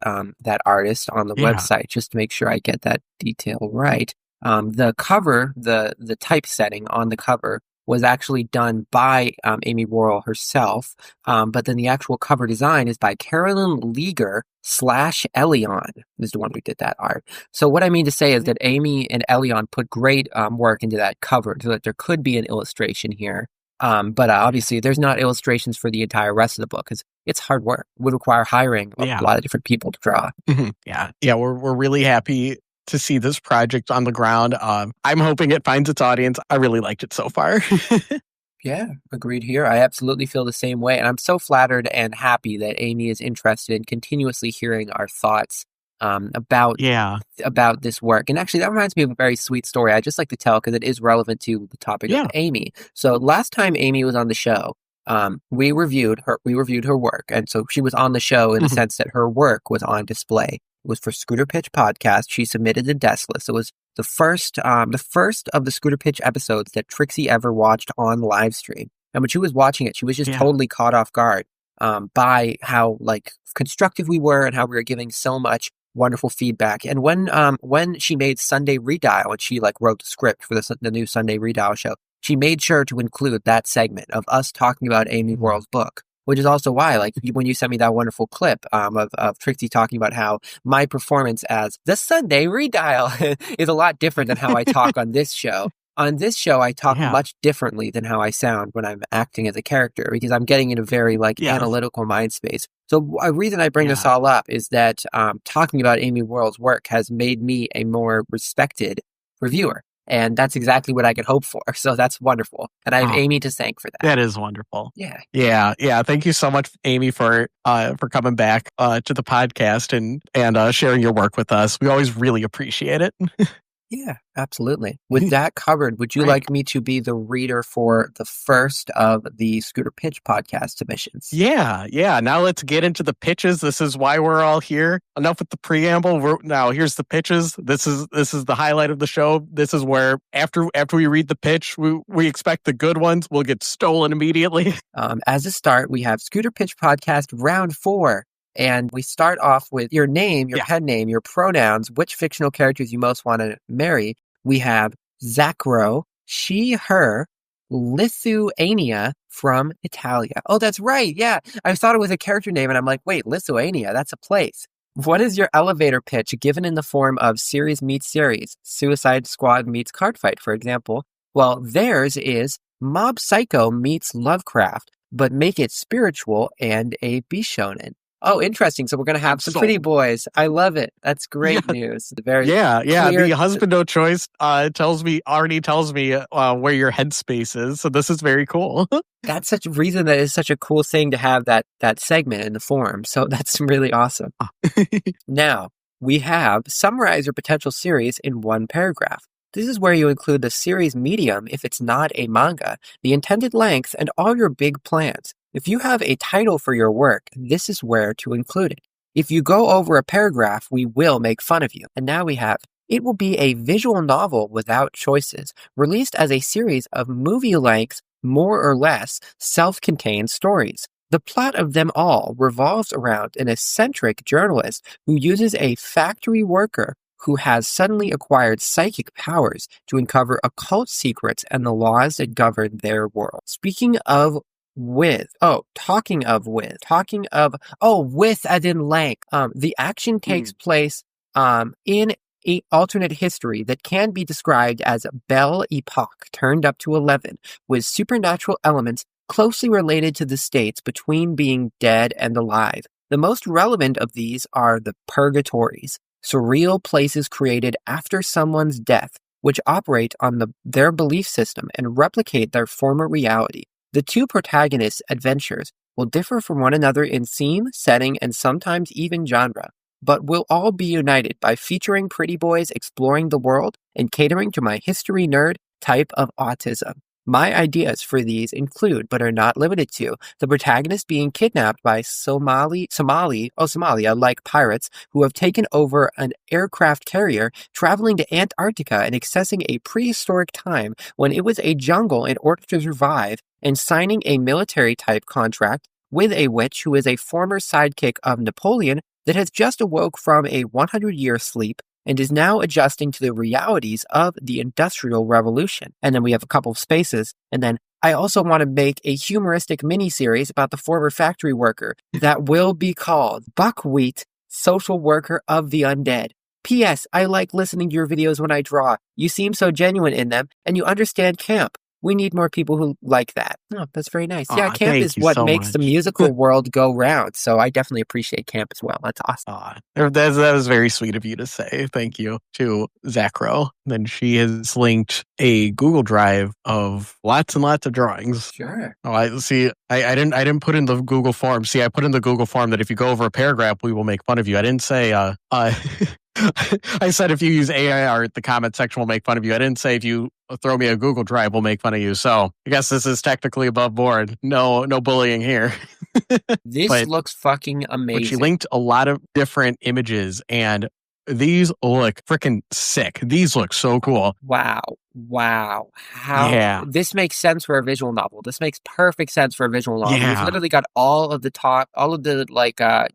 artist on the website just to make sure I get that detail right. The cover, the typesetting on the cover was actually done by Amy Warrel herself, but then the actual cover design is by Carolyn Leager / Elion, is the one who did that art. So what I mean to say is that Amy and Elion put great work into that cover, so that there could be an illustration here. But obviously there's not illustrations for the entire rest of the book, because it's hard work. It would require hiring a lot of different people to draw. Yeah, we're really happy to see this project on the ground. I'm hoping it finds its audience. I really liked it so far. Yeah, agreed here. I absolutely feel the same way, and I'm so flattered and happy that Amy is interested in continuously hearing our thoughts about this work. And actually, that reminds me of a very sweet story I just like to tell, because it is relevant to the topic of Amy. So last time Amy was on the show, we reviewed her work, and so she was on the show in the sense that her work was on display. It was for Scooter Pitch podcast. She submitted the Deathless. It was the first of the Scooter Pitch episodes that Trixie ever watched on live stream. And when she was watching it, she was just totally caught off guard by how like constructive we were and how we were giving so much wonderful feedback. And when she made Sunday Redial, and she like wrote the script for the new Sunday Redial show, she made sure to include that segment of us talking about Amy Warrel's book. Which is also why, like, when you sent me that wonderful clip of Trixie talking about how my performance as the Sunday Redial is a lot different than how I talk on this show. On this show, I talk Yeah. much differently than how I sound when I'm acting as a character because I'm getting in a very Yes. analytical mind space. So a reason I bring this Yeah. all up is that talking about Amy Worrell's work has made me a more respected reviewer. And that's exactly what I could hope for. So that's wonderful. And I have Amy to thank for that. That is wonderful. Yeah. Yeah. Thank you so much, Amy, for coming back to the podcast and sharing your work with us. We always really appreciate it. Yeah, absolutely. With that covered, would you Right. like me to be the reader for the first of the Scooter Pitch podcast submissions? Yeah. Now let's get into the pitches. This is why we're all here. Enough with the preamble. Now here's the pitches. This is the highlight of the show. This is where after we read the pitch, we expect the good ones will get stolen immediately. As a start, we have Scooter Pitch podcast round 4. And we start off with your name, your pen name, your pronouns, which fictional characters you most want to marry. We have Xacro, she, her, Lithuania from Italia. Oh, that's right. Yeah. I thought it was a character name and I'm like, wait, Lithuania, that's a place. What is your elevator pitch given in the form of series meets series? Suicide Squad meets Cardfight, for example. Well, theirs is Mob Psycho meets Lovecraft, but make it spiritual and a bishounen. Oh, interesting. So we're going to have some pretty boys. I love it. That's great news. Very clear. The husband no choice already tells me where your headspace is. So this is very cool. That's such a reason that is such a cool thing to have that segment in the forum. So that's really awesome. Now, we have summarize your potential series in one paragraph. This is where you include the series medium if it's not a manga, the intended length, and all your big plans. If you have a title for your work, this is where to include it. If you go over a paragraph, we will make fun of you. And now we have, it will be a visual novel without choices, released as a series of movie-length, more or less, self-contained stories. The plot of them all revolves around an eccentric journalist who uses a factory worker who has suddenly acquired psychic powers to uncover occult secrets and the laws that govern their world. With as in length. The action takes place in an alternate history that can be described as Belle Epoque turned up to 11, with supernatural elements closely related to the states between being dead and alive. The most relevant of these are the purgatories, surreal places created after someone's death, which operate on their belief system and replicate their former reality. The two protagonists' adventures will differ from one another in theme, setting, and sometimes even genre, but will all be united by featuring pretty boys exploring the world and catering to my history nerd type of autism. My ideas for these include, but are not limited to, the protagonist being kidnapped by Somalia-like pirates who have taken over an aircraft carrier, traveling to Antarctica and accessing a prehistoric time when it was a jungle in order to survive, and signing a military-type contract with a witch who is a former sidekick of Napoleon that has just awoke from a 100-year sleep and is now adjusting to the realities of the Industrial Revolution. And then we have a couple of spaces. And then I also want to make a humoristic mini-series about the former factory worker that will be called Buckwheat, Social Worker of the Undead. P.S. I like listening to your videos when I draw. You seem so genuine in them, and you understand camp. We need more people who like that. Oh, that's very nice. Yeah, camp is what makes the musical world go round. So I definitely appreciate camp as well. That's awesome. That was very sweet of you to say. Thank you to Xacro. Then she has linked a Google Drive of lots and lots of drawings. Sure. Oh, I didn't put in the Google form. See, I put in the Google form that if you go over a paragraph, we will make fun of you. I didn't say I said if you use AI art, the comment section will make fun of you. I didn't say if you throw me a Google Drive, we'll make fun of you. So I guess this is technically above board. No bullying here. This looks fucking amazing. But she linked a lot of different images, and these look freaking sick. These look so cool. Wow. This makes sense for a visual novel. This makes perfect sense for a visual novel. Yeah. You've literally got all of the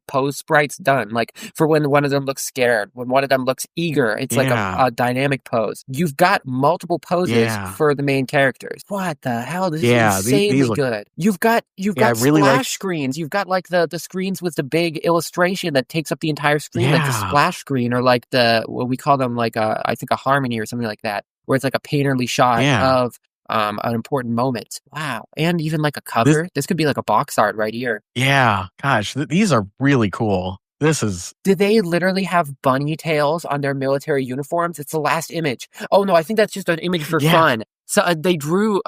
pose sprites done. Like for when one of them looks scared, when one of them looks eager, it's like a dynamic pose. You've got multiple poses for the main characters. What the hell? This is insanely good. You've got splash screens. You've got like the screens with the big illustration that takes up the entire screen, like the splash screen, or like what we call them, like I think a harmony or something like that, where it's like a painterly shot Yeah. of an important moment. Wow. And even like a cover. This could be like a box art right here. Yeah. Gosh, these are really cool. This is... Do they literally have bunny tails on their military uniforms? It's the last image. Oh no, I think that's just an image for fun. So they drew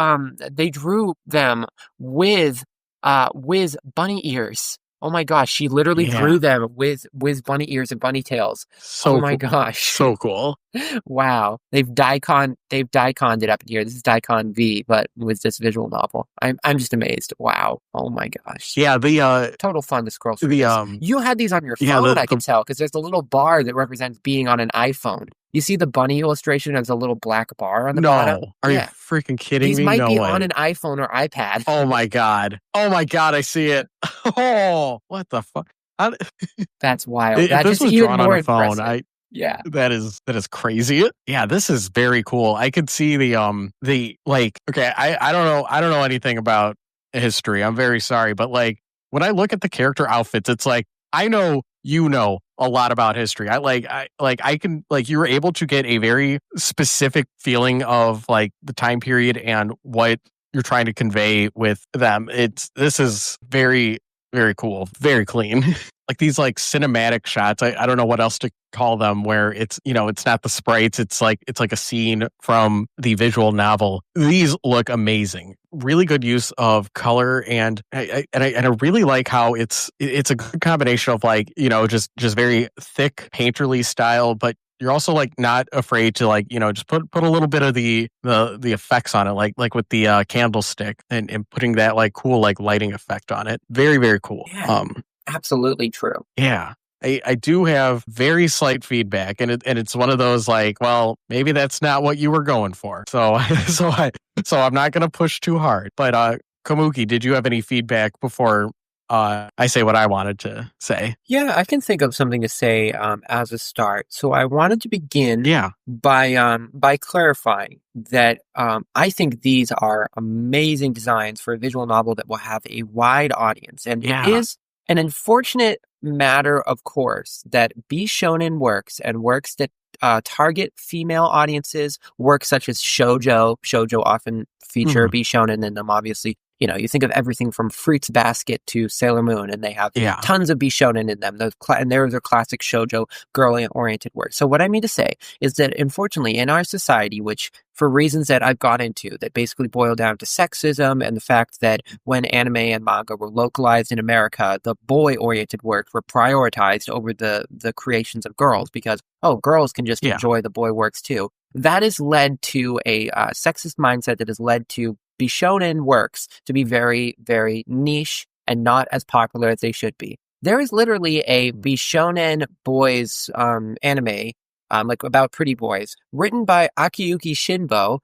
them with bunny ears. Oh my gosh, she literally drew them with bunny ears and bunny tails. So oh my cool. gosh. So cool. Wow. They've daiconned it up in here. This is Daicon V, but with this visual novel. I'm just amazed. Wow. Oh my gosh. Yeah, the Total fun to scroll through this. You had these on your phone, I can tell, because there's the little bar that represents being on an iPhone. You see the bunny illustration as a little black bar on the bottom? No. Are you freaking kidding me? These might be way. on an iPhone or iPad. Oh my god. Oh my god, I see it. Oh, what the fuck? That's wild. If That's this was even drawn more on a phone, impressive. Yeah. That is crazy. Yeah, this is very cool. I could see the like, okay, I don't know anything about history. I'm very sorry, but like when I look at the character outfits, it's like I know you know a lot about history. I can like you were able to get a very specific feeling of like the time period and what you're trying to convey with them. This is very, very cool, very clean. Like these like cinematic shots. I don't know what else to call them, where it's, you know, it's not the sprites, it's like a scene from the visual novel. These look amazing. Really good use of color, and I really like how it's a good combination of like, you know, just very thick painterly style, but you're also like not afraid to like, you know, just put a little bit of the effects on it, like with the candlestick and putting that like cool like lighting effect on it. Very, very cool. Yeah, absolutely true. Yeah. I do have very slight feedback, and it's one of those like, well, maybe that's not what you were going for. So I'm not going to push too hard. But Komugi, did you have any feedback before I say what I wanted to say? Yeah, I can think of something to say as a start. So I wanted to begin by clarifying that I think these are amazing designs for a visual novel that will have a wide audience, and it is an unfortunate matter, of course, that bishounen works and works that target female audiences, works such as shoujo. Shoujo often feature bishounen in them, obviously. You know, you think of everything from Fruits Basket to Sailor Moon, and they have tons of bishounen in them. And they're their classic shoujo girl-oriented work. So what I mean to say is that, unfortunately, in our society, which for reasons that I've got into, that basically boil down to sexism and the fact that when anime and manga were localized in America, the boy-oriented works were prioritized over the creations of girls because, girls can just enjoy the boy works too. That has led to a sexist mindset that has led to bishounen works to be very, very niche and not as popular as they should be. There is literally a bishounen boys anime, like about pretty boys, written by Akiyuki Shinbo,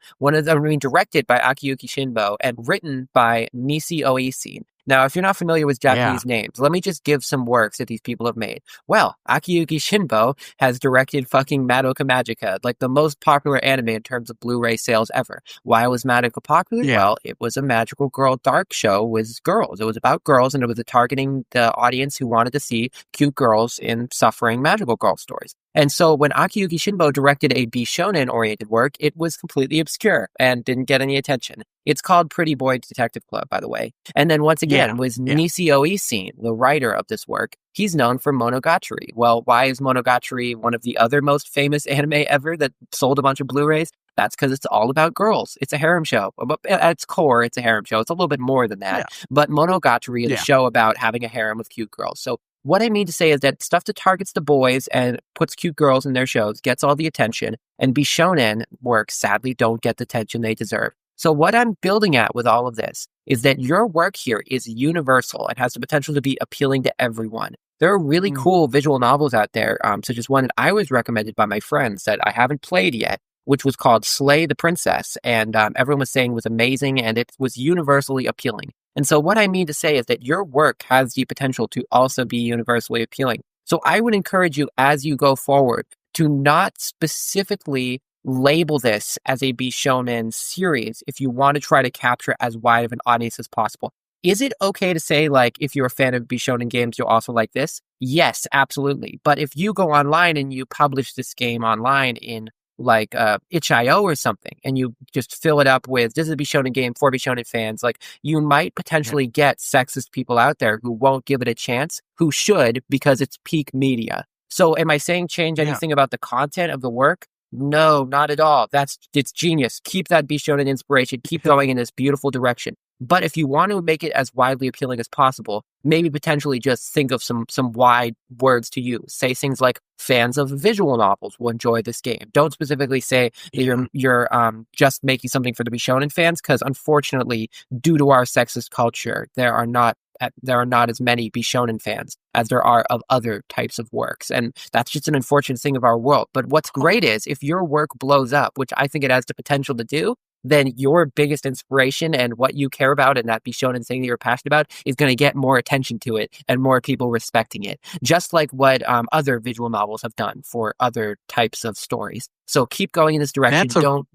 directed by Akiyuki Shinbo and written by Nisi Oisin. Now, if you're not familiar with Japanese names, let me just give some works that these people have made. Well, Akiyuki Shinbo has directed fucking Madoka Magica, like the most popular anime in terms of Blu-ray sales ever. Why was Madoka popular? Well, it was a magical girl dark show with girls. It was about girls, and it was targeting the audience who wanted to see cute girls in suffering magical girl stories. And so when Akiyuki Shinbo directed a bishounen-oriented work, it was completely obscure and didn't get any attention. It's called Pretty Boy Detective Club, by the way. And then once again, was Nisi Oisin, the writer of this work. He's known for Monogatari. Well, why is Monogatari one of the other most famous anime ever that sold a bunch of Blu-rays? That's because it's all about girls. It's a harem show. At its core, it's a harem show. It's a little bit more than that. But Monogatari is a show about having a harem with cute girls. So what I mean to say is that stuff that targets the boys and puts cute girls in their shows gets all the attention, and bishounen works sadly don't get the attention they deserve. So what I'm building at with all of this is that your work here is universal and has the potential to be appealing to everyone. There are really cool visual novels out there, such as one that I was recommended by my friends that I haven't played yet, which was called Slay the Princess, and everyone was saying was amazing, and it was universally appealing. And so what I mean to say is that your work has the potential to also be universally appealing. So I would encourage you as you go forward to not specifically label this as a bishounen series if you want to try to capture as wide of an audience as possible. Is it okay to say, like, if you're a fan of bishounen games, you'll also like this? Yes, absolutely. But if you go online and you publish this game online in itch.io or something, and you just fill it up with, this is a Bishounen game for Bishounen fans, like, you might potentially get sexist people out there who won't give it a chance, who should, because it's peak media. So am I saying change anything about the content of the work? No, not at all. It's genius. Keep that Bishounen inspiration. Keep going in this beautiful direction. But if you want to make it as widely appealing as possible, maybe potentially just think of some wide words to use. Say things like fans of visual novels will enjoy this game. Don't specifically say that you're just making something for the Bishounen fans, because unfortunately, due to our sexist culture, there are not as many Bishounen fans as there are of other types of works. And that's just an unfortunate thing of our world. But what's great is if your work blows up, which I think it has the potential to do, then your biggest inspiration and what you care about and that Bishounen thing that you're passionate about is going to get more attention to it and more people respecting it. Just like what other visual novels have done for other types of stories. So keep going in this direction.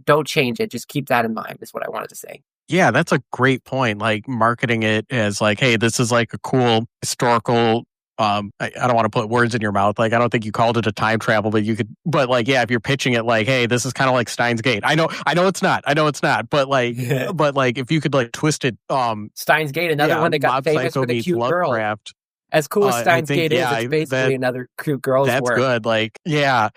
Don't change it. Just keep that in mind is what I wanted to say. Yeah, that's a great point. Like marketing it as like, hey, this is like a cool historical. I don't want to put words in your mouth. Like, I don't think you called it a time travel, but like, yeah, if you're pitching it like, hey, this is kind of like Steins Gate. I know it's not. But like, if you could like twist it, Steins Gate, another one that got famous for the cute lovecraft. Girl. As cool as Steins Gate is, it's basically another cute girl's that's work. That's good. Like, yeah,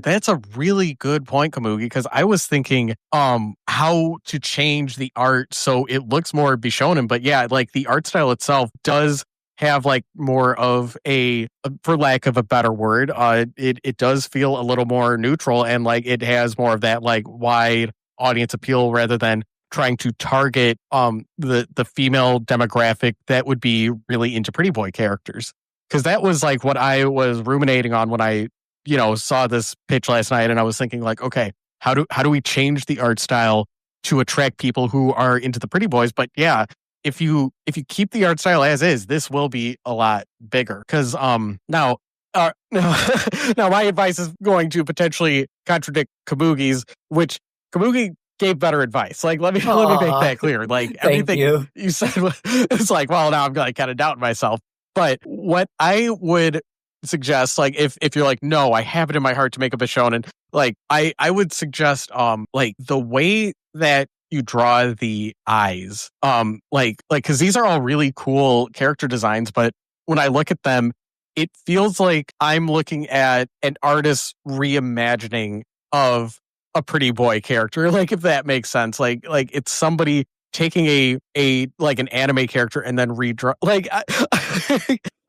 that's a really good point, Komugi, because I was thinking, how to change the art so it looks more Bishounen, but yeah, like the art style itself does have like more of a, for lack of a better word, it does feel a little more neutral, and like it has more of that like wide audience appeal rather than trying to target the female demographic that would be really into pretty boy characters. Because that was like what I was ruminating on when I saw this pitch last night, and I was thinking like, okay, how do we change the art style to attract people who are into the pretty boys? But yeah, if you keep the art style as is, this will be a lot bigger. Because now my advice is going to potentially contradict Komugi's, which Komugi gave better advice. Like, let me make that clear. Like, everything you said, it's like, well, now I'm like kind of doubting myself. But what I would suggest, like, if you're like, no, I have it in my heart to make a Bishounen, like, I would suggest, like, the way that you draw the eyes, because these are all really cool character designs, but when I look at them, it feels like I'm looking at an artist's reimagining of a pretty boy character, like, if that makes sense. Like it's somebody taking a like an anime character and then redraw. Like,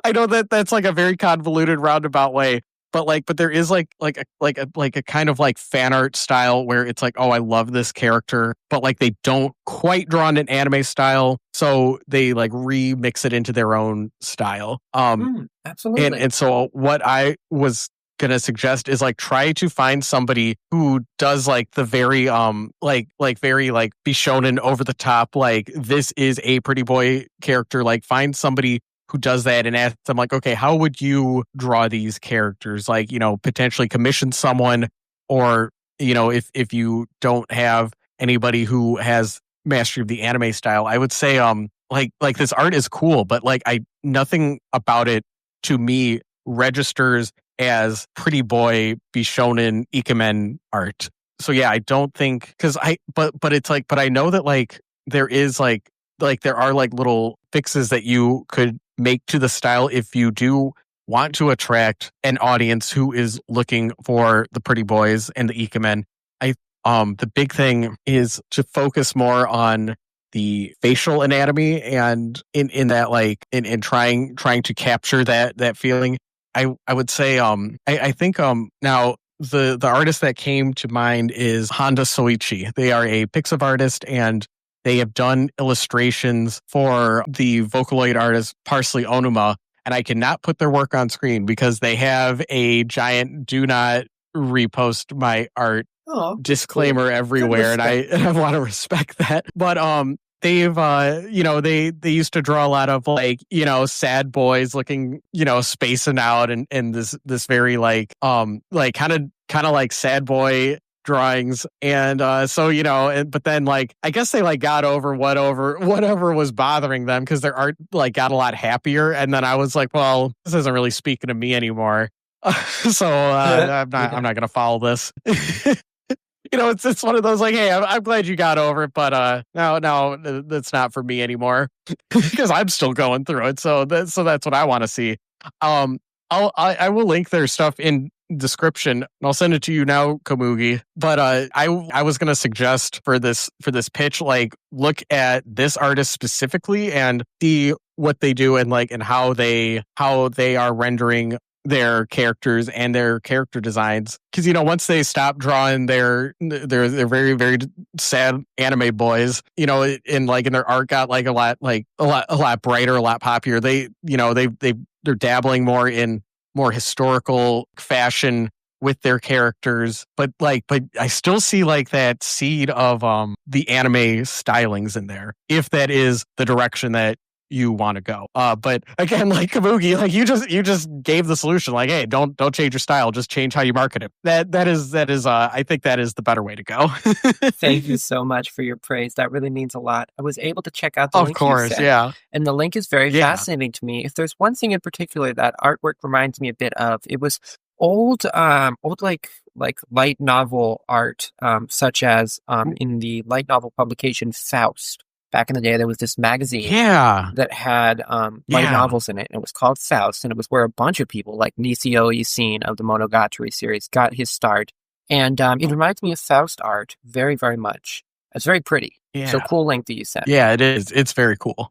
I know that's like a very convoluted roundabout way, but there is like a kind of like fan art style where it's like, oh, I love this character, but like they don't quite draw in an anime style, so they like remix it into their own style. Absolutely. And so what I was gonna suggest is like try to find somebody who does like the very very like Bishounen over the top, like this is a pretty boy character. Like find somebody who does that and ask them like, okay, how would you draw these characters? Like, potentially commission someone, or if you don't have anybody who has mastery of the anime style, I would say like this art is cool, but like nothing about it to me registers as pretty boy Bishounen ikemen art. So yeah, I don't think, because but it's like, but I know that like there is like there are like little fixes that you could make to the style if you do want to attract an audience who is looking for the pretty boys and the ikemen. The big thing is to focus more on the facial anatomy, and in that like in trying to capture that feeling. I would say I think now the artist that came to mind is Honda Soichi. They are a Pixiv artist, and they have done illustrations for the Vocaloid artist Parsley Onuma, and I cannot put their work on screen because they have a giant "do not repost my art" disclaimer everywhere, and I want to respect that. But they've they used to draw a lot of like sad boys looking spacing out and this very like kind of like sad boy drawings, and but then like I guess they like got over whatever was bothering them, because their art like got a lot happier, and then I was like, well, this isn't really speaking to me anymore. So I'm not gonna follow this. It's one of those like, hey, I'm glad you got over it, but no, that's not for me anymore because I'm still going through it. So that's what I want to see. I will link their stuff in description and I'll send it to you now, Komugi. But I was gonna suggest for this pitch, like look at this artist specifically and see what they do and how they are rendering their characters and their character designs, because once they stop drawing their very, very sad anime boys, and in their art got a lot brighter, a lot poppier. They're dabbling more in more historical fashion with their characters, but I still see that seed of the anime stylings in there, if that is the direction that you want to go. But again, like Komugi, you just gave the solution. Like, hey, don't change your style, just change how you market it. That is I think that is the better way to go. Thank you so much for your praise. That really means a lot. I was able to check out the link. Of course, you sent, yeah. And the link is very fascinating to me. If there's one thing in particular that artwork reminds me a bit of, it was old like light novel art, such as in the light novel publication Faust. Back in the day, there was this magazine that had light novels in it, and it was called Faust, and it was where a bunch of people, like Nisio Isin of the Monogatari series, got his start. And it reminds me of Faust art very, very much. It's very pretty. Yeah. So cool link that you sent. Yeah, it is. It's very cool.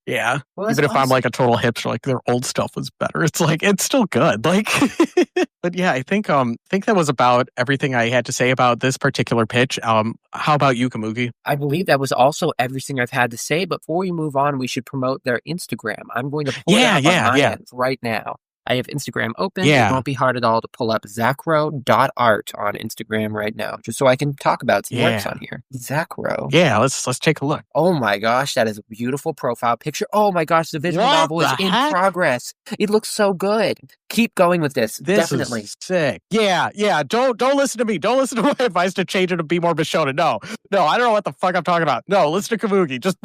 Yeah. Well, even if I'm like a total hipster, their old stuff was better. It's it's still good. But yeah, I think that was about everything I had to say about this particular pitch. How about you, Komugi? I believe that was also everything I've had to say. Before we move on, we should promote their Instagram. I'm going to pull it up on my end right now. I have Instagram open. It won't be hard at all to pull up Xacro.Art on Instagram right now, just so I can talk about some works on here. Xacro. Yeah, let's take a look. Oh my gosh, that is a beautiful profile picture. Oh my gosh, the visual novel is in progress. It looks so good. Keep going with this. Definitely. Is sick. Yeah. Don't listen to me. Don't listen to my advice to change it to be more bishounen. No, I don't know what the fuck I'm talking about. No, listen to Komugi. Just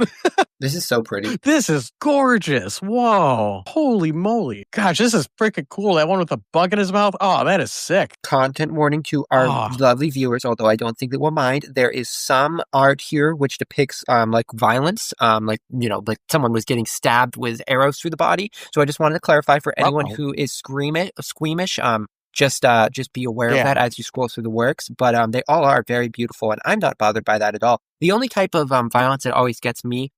This is so pretty. This is gorgeous. Whoa. Holy moly. Gosh, this is freaking cool. That one with the bug in his mouth. Oh, that is sick. Content warning to our lovely viewers, although I don't think they will mind. There is some art here which depicts violence, like someone was getting stabbed with arrows through the body. So I just wanted to clarify for anyone who is squeamish, just be aware of that as you scroll through the works. But they all are very beautiful, and I'm not bothered by that at all. The only type of violence that always gets me,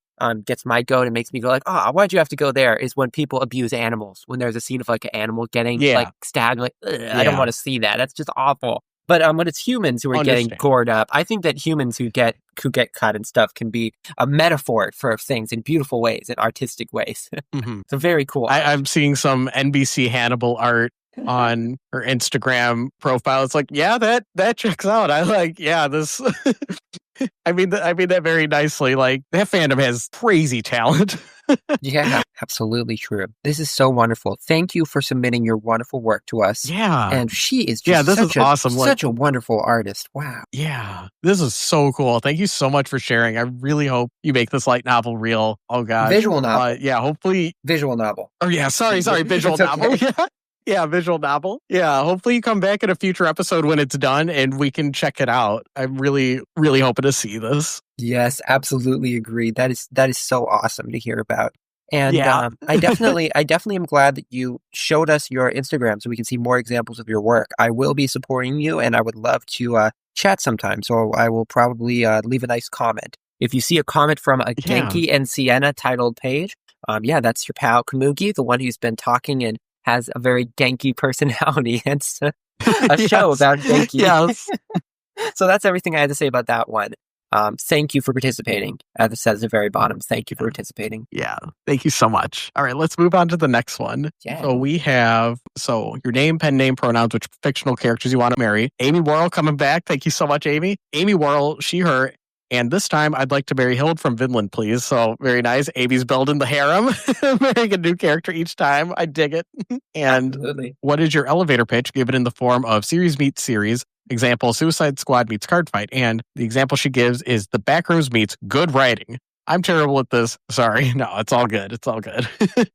gets my goat and makes me go why'd you have to go there, is when people abuse animals. When there's a scene of an animal getting stabbed, I don't want to see that. That's just awful. But when it's humans who are getting gored up, I think that humans who get cut and stuff can be a metaphor for things in beautiful ways, in artistic ways. Mm-hmm. So very cool. I'm seeing some NBC Hannibal art on her Instagram profile. It's that checks out. This. I mean that very nicely. That fandom has crazy talent. Yeah, absolutely true. This is so wonderful. Thank you for submitting your wonderful work to us. Yeah. And she is just this is awesome. Such a wonderful artist. Wow. Yeah. This is so cool. Thank you so much for sharing. I really hope you make this light novel real. Oh, God. Visual novel. Hopefully. Visual novel. Oh, yeah. Sorry. Visual novel. Okay. Yeah. Yeah, visual novel. Yeah, hopefully you come back in a future episode when it's done and we can check it out. I'm really, really hoping to see this. Yes, absolutely agree. That is so awesome to hear about. And I definitely am glad that you showed us your Instagram so we can see more examples of your work. I will be supporting you, and I would love to chat sometime. So I will probably leave a nice comment. If you see a comment from a Genki and Sienna titled page, that's your pal Komugi, the one who's been talking and has a very Genki personality. It's a show about Genki. Yes. So that's everything I had to say about that one. Thank you for participating. As it says at the very bottom, thank you for participating. Yeah, thank you so much. All right, let's move on to the next one. Yeah. So we have, your name, pen name, pronouns, which fictional characters you want to marry. Amy Warrel coming back. Thank you so much, Amy. Amy Warrel, she, her. And this time, I'd like to marry Hild from Vinland, please. So, very nice. Amy's building the harem, marrying a new character each time. I dig it. And Absolutely. What is your elevator pitch? Give it in the form of series meets series. Example, Suicide Squad meets Card Fight. And the example she gives is the Backrooms meets good writing. I'm terrible at this. Sorry. No, it's all good. It's all good.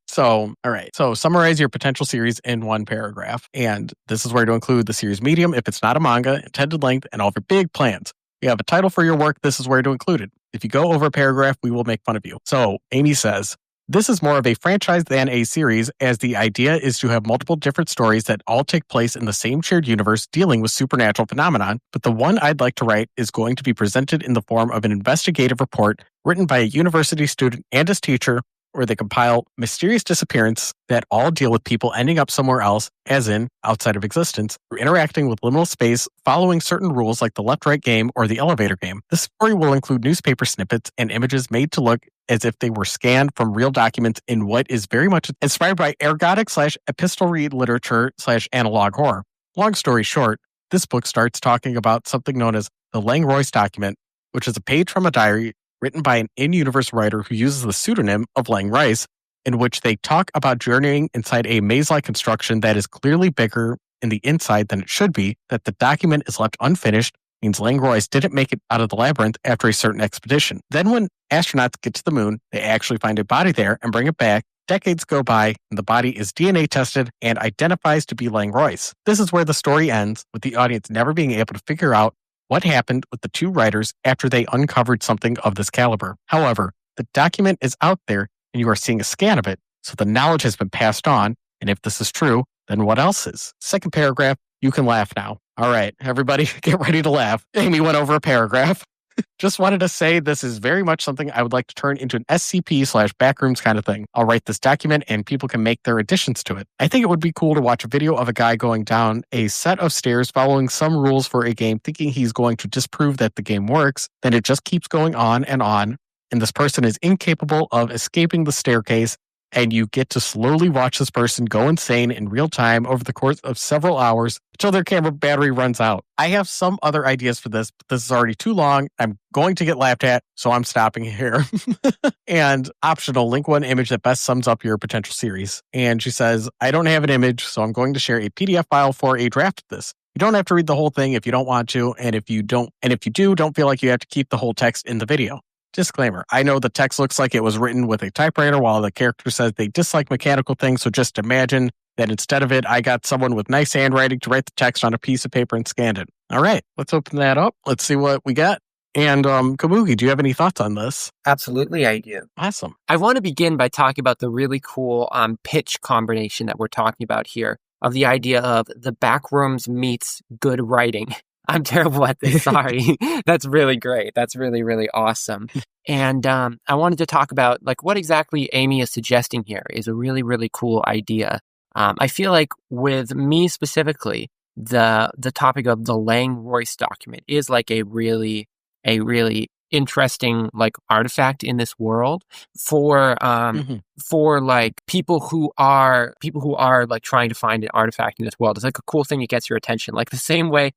So, all right. So summarize your potential series in one paragraph. And this is where to include the series medium if it's not a manga, intended length, and all of your big plans. You have a title for your work, this is where to include it. If you go over a paragraph, we will make fun of you. So Amy says, this is more of a franchise than a series, as the idea is to have multiple different stories that all take place in the same shared universe dealing with supernatural phenomenon, but the one I'd like to write is going to be presented in the form of an investigative report written by a university student and his teacher, where they compile mysterious disappearance that all deal with people ending up somewhere else, as in outside of existence, or interacting with liminal space, following certain rules like the left-right game or the elevator game. This story will include newspaper snippets and images made to look as if they were scanned from real documents in what is very much inspired by ergodic/epistolary literature/analog horror. Long story short, this book starts talking about something known as the Lang-Royce document, which is a page from a diary written by an in-universe writer who uses the pseudonym of Lang-Rice, in which they talk about journeying inside a maze-like construction that is clearly bigger in the inside than it should be, that the document is left unfinished, means Lang-Royce didn't make it out of the labyrinth after a certain expedition. Then when astronauts get to the moon, they actually find a body there and bring it back. Decades go by, and the body is DNA tested and identifies to be Lang-Royce. This is where the story ends, with the audience never being able to figure out what happened with the two writers after they uncovered something of this caliber. However, the document is out there and you are seeing a scan of it, so the knowledge has been passed on, and if this is true, then what else is? Second paragraph, you can laugh now. All right, everybody, get ready to laugh. Amy went over a paragraph. Just wanted to say this is very much something I would like to turn into an SCP/Backrooms kind of thing. I'll write this document and people can make their additions to it. I think it would be cool to watch a video of a guy going down a set of stairs following some rules for a game, thinking he's going to disprove that the game works. Then it just keeps going on, and this person is incapable of escaping the staircase, and you get to slowly watch this person go insane in real time over the course of several hours until their camera battery runs out. I have some other ideas for this, but this is already too long. I'm going to get laughed at, so I'm stopping here. And optional, link one image that best sums up your potential series. And she says, I don't have an image, so I'm going to share a PDF file for a draft of this. You don't have to read the whole thing if you don't want to, and if you do, don't feel like you have to keep the whole text in the video. Disclaimer, I know the text looks like it was written with a typewriter while the character says they dislike mechanical things, so just imagine that instead of it, I got someone with nice handwriting to write the text on a piece of paper and scanned it. All right, let's open that up. Let's see what we got. And Komugi, do you have any thoughts on this? Absolutely, I do. Awesome. I want to begin by talking about the really cool pitch combination that we're talking about here, of the idea of the Backrooms meets good writing. I'm terrible at this, sorry. That's really great. That's really, really awesome. And I wanted to talk about what exactly Amy is suggesting here is a really, really cool idea. I feel like with me specifically, the topic of the Lang-Royce document is a really interesting artifact in this world for people who are trying to find an artifact in this world. It's a cool thing that gets your attention, the same way.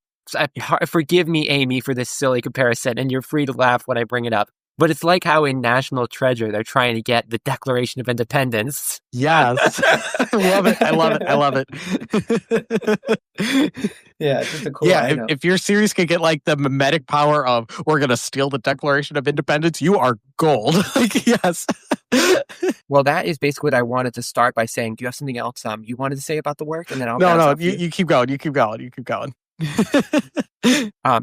Forgive me, Amy, for this silly comparison, and you're free to laugh when I bring it up. But it's like how in National Treasure, they're trying to get the Declaration of Independence. Yes. I love it. I love it. Yeah, it's just a cool item. If your series can get the mimetic power of we're going to steal the Declaration of Independence, you are gold. Yes. Well, that is basically what I wanted to start by saying. Do you have something else you wanted to say about the work? And then I'll No, you keep going. You keep going.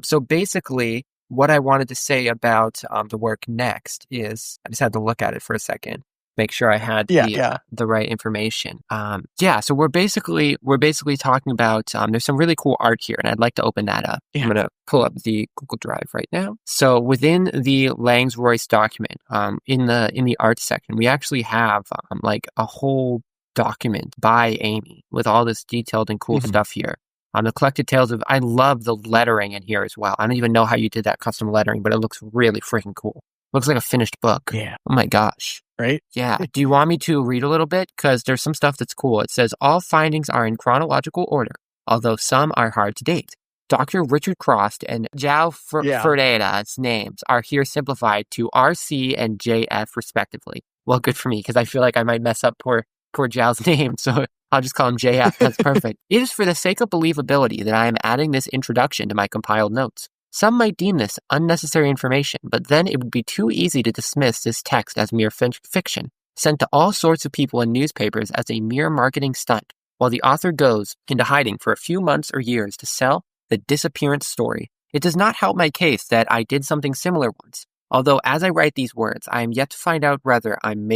So basically, what I wanted to say about the work next is, I just had to look at it for a second, make sure I had the right information. So we're basically talking about there's some really cool art here, and I'd like to open that up. Yeah. I'm going to pull up the Google Drive right now. So within the Lang-Royce document, in the art section, we actually have a whole document by Amy with all this detailed and cool stuff here. The collected tales of, I love the lettering in here as well. I don't even know how you did that custom lettering, but it looks really freaking cool. Looks like a finished book. Yeah. Oh my gosh. Right? Yeah. Do you want me to read a little bit? Because there's some stuff that's cool. It says, all findings are in chronological order, although some are hard to date. Dr. Richard Cross and João Ferreira's names are here simplified to RC and JF respectively. Well, good for me, because I feel like I might mess up poor João's name, so I'll just call him JF. That's perfect. It is for the sake of believability that I am adding this introduction to my compiled notes. Some might deem this unnecessary information, but then it would be too easy to dismiss this text as mere fiction, sent to all sorts of people in newspapers as a mere marketing stunt, while the author goes into hiding for a few months or years to sell the disappearance story. It does not help my case that I did something similar once. Although as I write these words, I am yet to find out whether I'm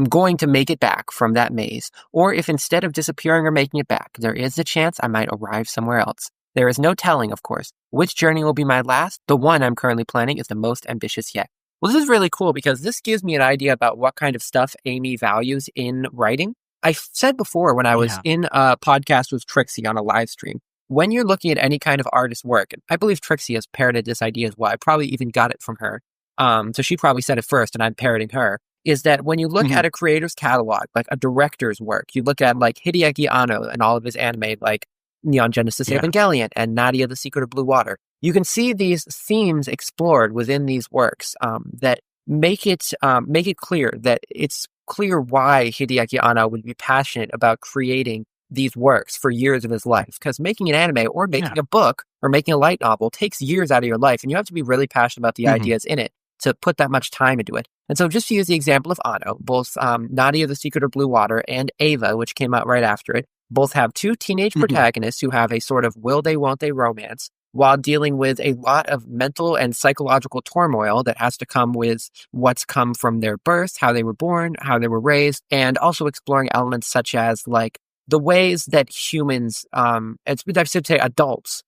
going to make it back from that maze, or if instead of disappearing or making it back, there is a chance I might arrive somewhere else. There is no telling, of course, which journey will be my last. The one I'm currently planning is the most ambitious yet. Well, this is really cool because this gives me an idea about what kind of stuff Amy values in writing. I said before when I was in a podcast with Trixie on a live stream, when you're looking at any kind of artist work, and I believe Trixie has parroted this idea as well, I probably even got it from her, so she probably said it first and I'm parroting her, is that when you look at a creator's catalog, like a director's work, you look at like Hideaki Anno and all of his anime, like Neon Genesis Evangelion and Nadia the Secret of Blue Water, you can see these themes explored within these works that make it clear that it's clear why Hideaki Anno would be passionate about creating these works for years of his life. Because making an anime or making a book or making a light novel takes years out of your life, and you have to be really passionate about the ideas in it to put that much time into it. And so just to use the example of Anno, both Nadia the Secret of Blue Water and Ava, which came out right after it, both have two teenage protagonists who have a sort of will they, won't they romance, while dealing with a lot of mental and psychological turmoil that has to come with what's come from their birth, how they were born, how they were raised, and also exploring elements such as like the ways that humans, I should say adults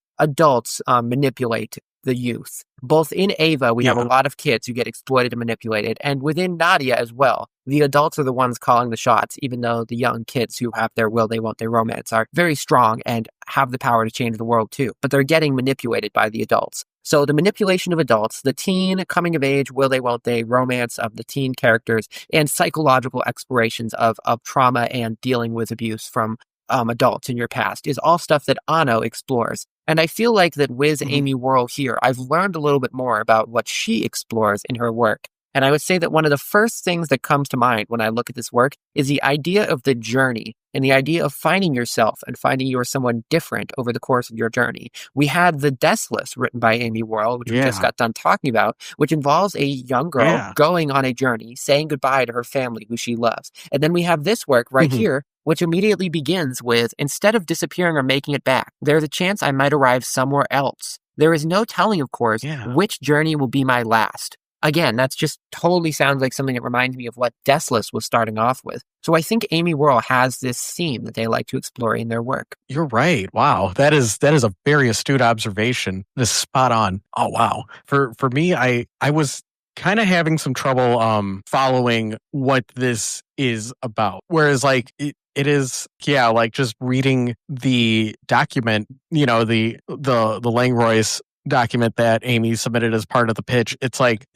manipulate the youth. Both in Ava, we have a lot of kids who get exploited and manipulated, and within Nadia as well, the adults are the ones calling the shots, even though the young kids who have their will they, won't they romance are very strong and have the power to change the world too, but they're getting manipulated by the adults. So the manipulation of adults, the teen coming of age, will they, won't they romance of the teen characters, and psychological explorations of trauma and dealing with abuse from adults in your past is all stuff that Anno explores. And I feel like that with Amy Warrel here, I've learned a little bit more about what she explores in her work. And I would say that one of the first things that comes to mind when I look at this work is the idea of the journey and the idea of finding yourself and finding you are someone different over the course of your journey. We had the Deathless written by Amy Warrel, which we just got done talking about, which involves a young girl going on a journey, saying goodbye to her family who she loves. And then we have this work right here, which immediately begins with, instead of disappearing or making it back, there's a chance I might arrive somewhere else. There is no telling, of course, which journey will be my last. Again, that's just totally sounds like something that reminds me of what Deathless was starting off with. So I think Amy Warrel has this theme that they like to explore in their work. You're right. Wow. That is a very astute observation. This is spot on. Oh, wow. For me, I was kind of having some trouble following what this is about. Whereas like it is, like just reading the document, the Langroy's document that Amy submitted as part of the pitch. It's like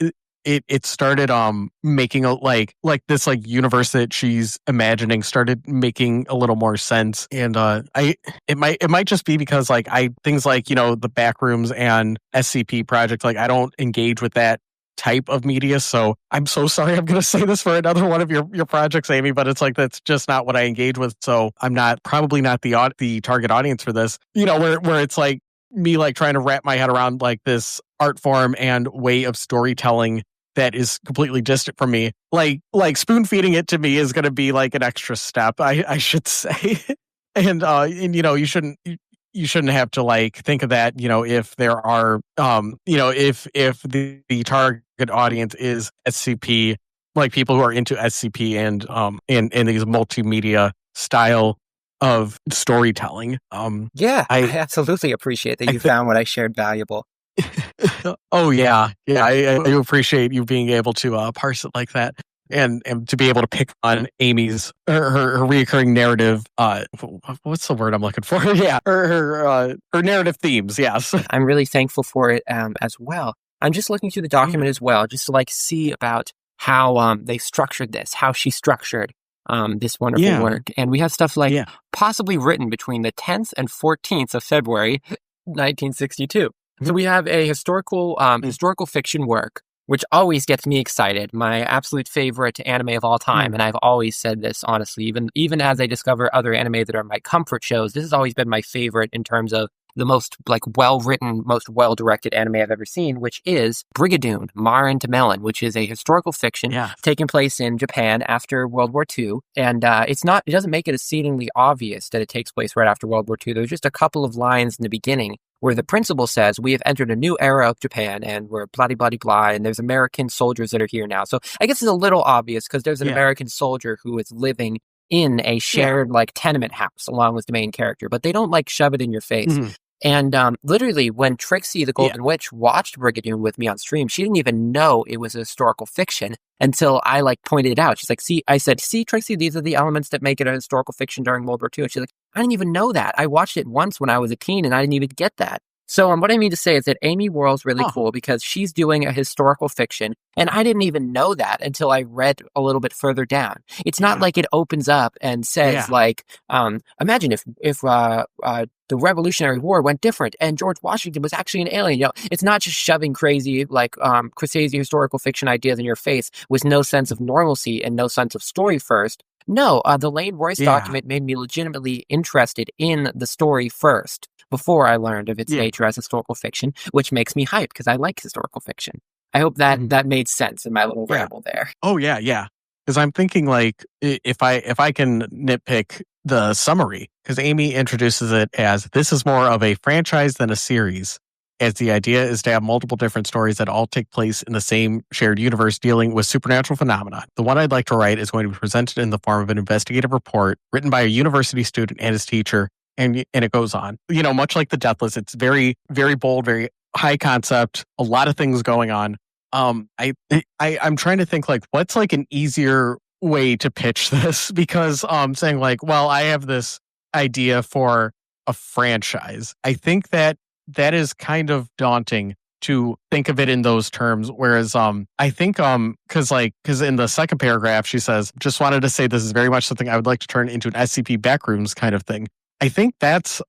it started making a like this like universe that she's imagining started making a little more sense. And it might just be because like things like the Backrooms and SCP project, like I don't engage with that type of media. So I'm so sorry I'm going to say this for another one of your projects, Amy, but it's like that's just not what I engage with. So I'm probably not the target audience for this. Where it's like me like trying to wrap my head around like this art form and way of storytelling that is completely distant from me. Like spoon feeding it to me is going to be like an extra step, I should say. And you shouldn't have to like think of that, if there are, if the target audience is SCP, like people who are into SCP and in these multimedia style of storytelling. I absolutely appreciate that you found what I shared valuable. Oh yeah. I appreciate you being able to parse it like that. And to be able to pick on Amy's her reoccurring narrative, what's the word I'm looking for? Her narrative themes. Yes, I'm really thankful for it as well. I'm just looking through the document as well, just to like see about how they structured this, how she structured this wonderful work, and we have stuff like possibly written between the 10th and 14th of February, 1962. So we have a historical fiction work, which always gets me excited. My absolute favorite anime of all time. And I've always said this, honestly, even as I discover other anime that are my comfort shows, this has always been my favorite in terms of the most like well-written, most well-directed anime I've ever seen, which is Brigadoon, Marin to Melon, which is a historical fiction taking place in Japan after World War II. And it doesn't make it exceedingly obvious that it takes place right after World War II. There's just a couple of lines in the beginning where the principal says, we have entered a new era of Japan and we're blah, blah, blah, blah, and there's American soldiers that are here now. So I guess it's a little obvious because there's an American soldier who is living in a shared like tenement house along with the main character, but they don't like shove it in your face. And literally when Trixie, the Golden Witch, watched Brigadoon with me on stream, she didn't even know it was a historical fiction until I like pointed it out. She's like, I said, Trixie, these are the elements that make it a historical fiction during World War II. And she's like, I didn't even know that. I watched it once when I was a teen and I didn't even get that. So what I mean to say is that Amy Warrel's really cool because she's doing a historical fiction, and I didn't even know that until I read a little bit further down. It's not like it opens up and says like, imagine if the Revolutionary War went different and George Washington was actually an alien. You know, it's not just shoving crazy like crazy historical fiction ideas in your face with no sense of normalcy and no sense of story first. No, the Lane Royce document made me legitimately interested in the story first before I learned of its nature as historical fiction, which makes me hyped because I like historical fiction. I hope that that made sense in my little ramble there. Oh, yeah. Because I'm thinking like if I can nitpick the summary, because Amy introduces it as this is more of a franchise than a series, as the idea is to have multiple different stories that all take place in the same shared universe dealing with supernatural phenomena. The one I'd like to write is going to be presented in the form of an investigative report written by a university student and his teacher, and it goes on. You know, much like the Deathless, it's very, very bold, very high concept, a lot of things going on. I'm trying to think like what's like an easier way to pitch this, because saying like, well, I have this idea for a franchise. I think that is kind of daunting to think of it in those terms. Whereas I think because in the second paragraph she says, just wanted to say this is very much something I would like to turn into an SCP Backrooms kind of thing. I think that's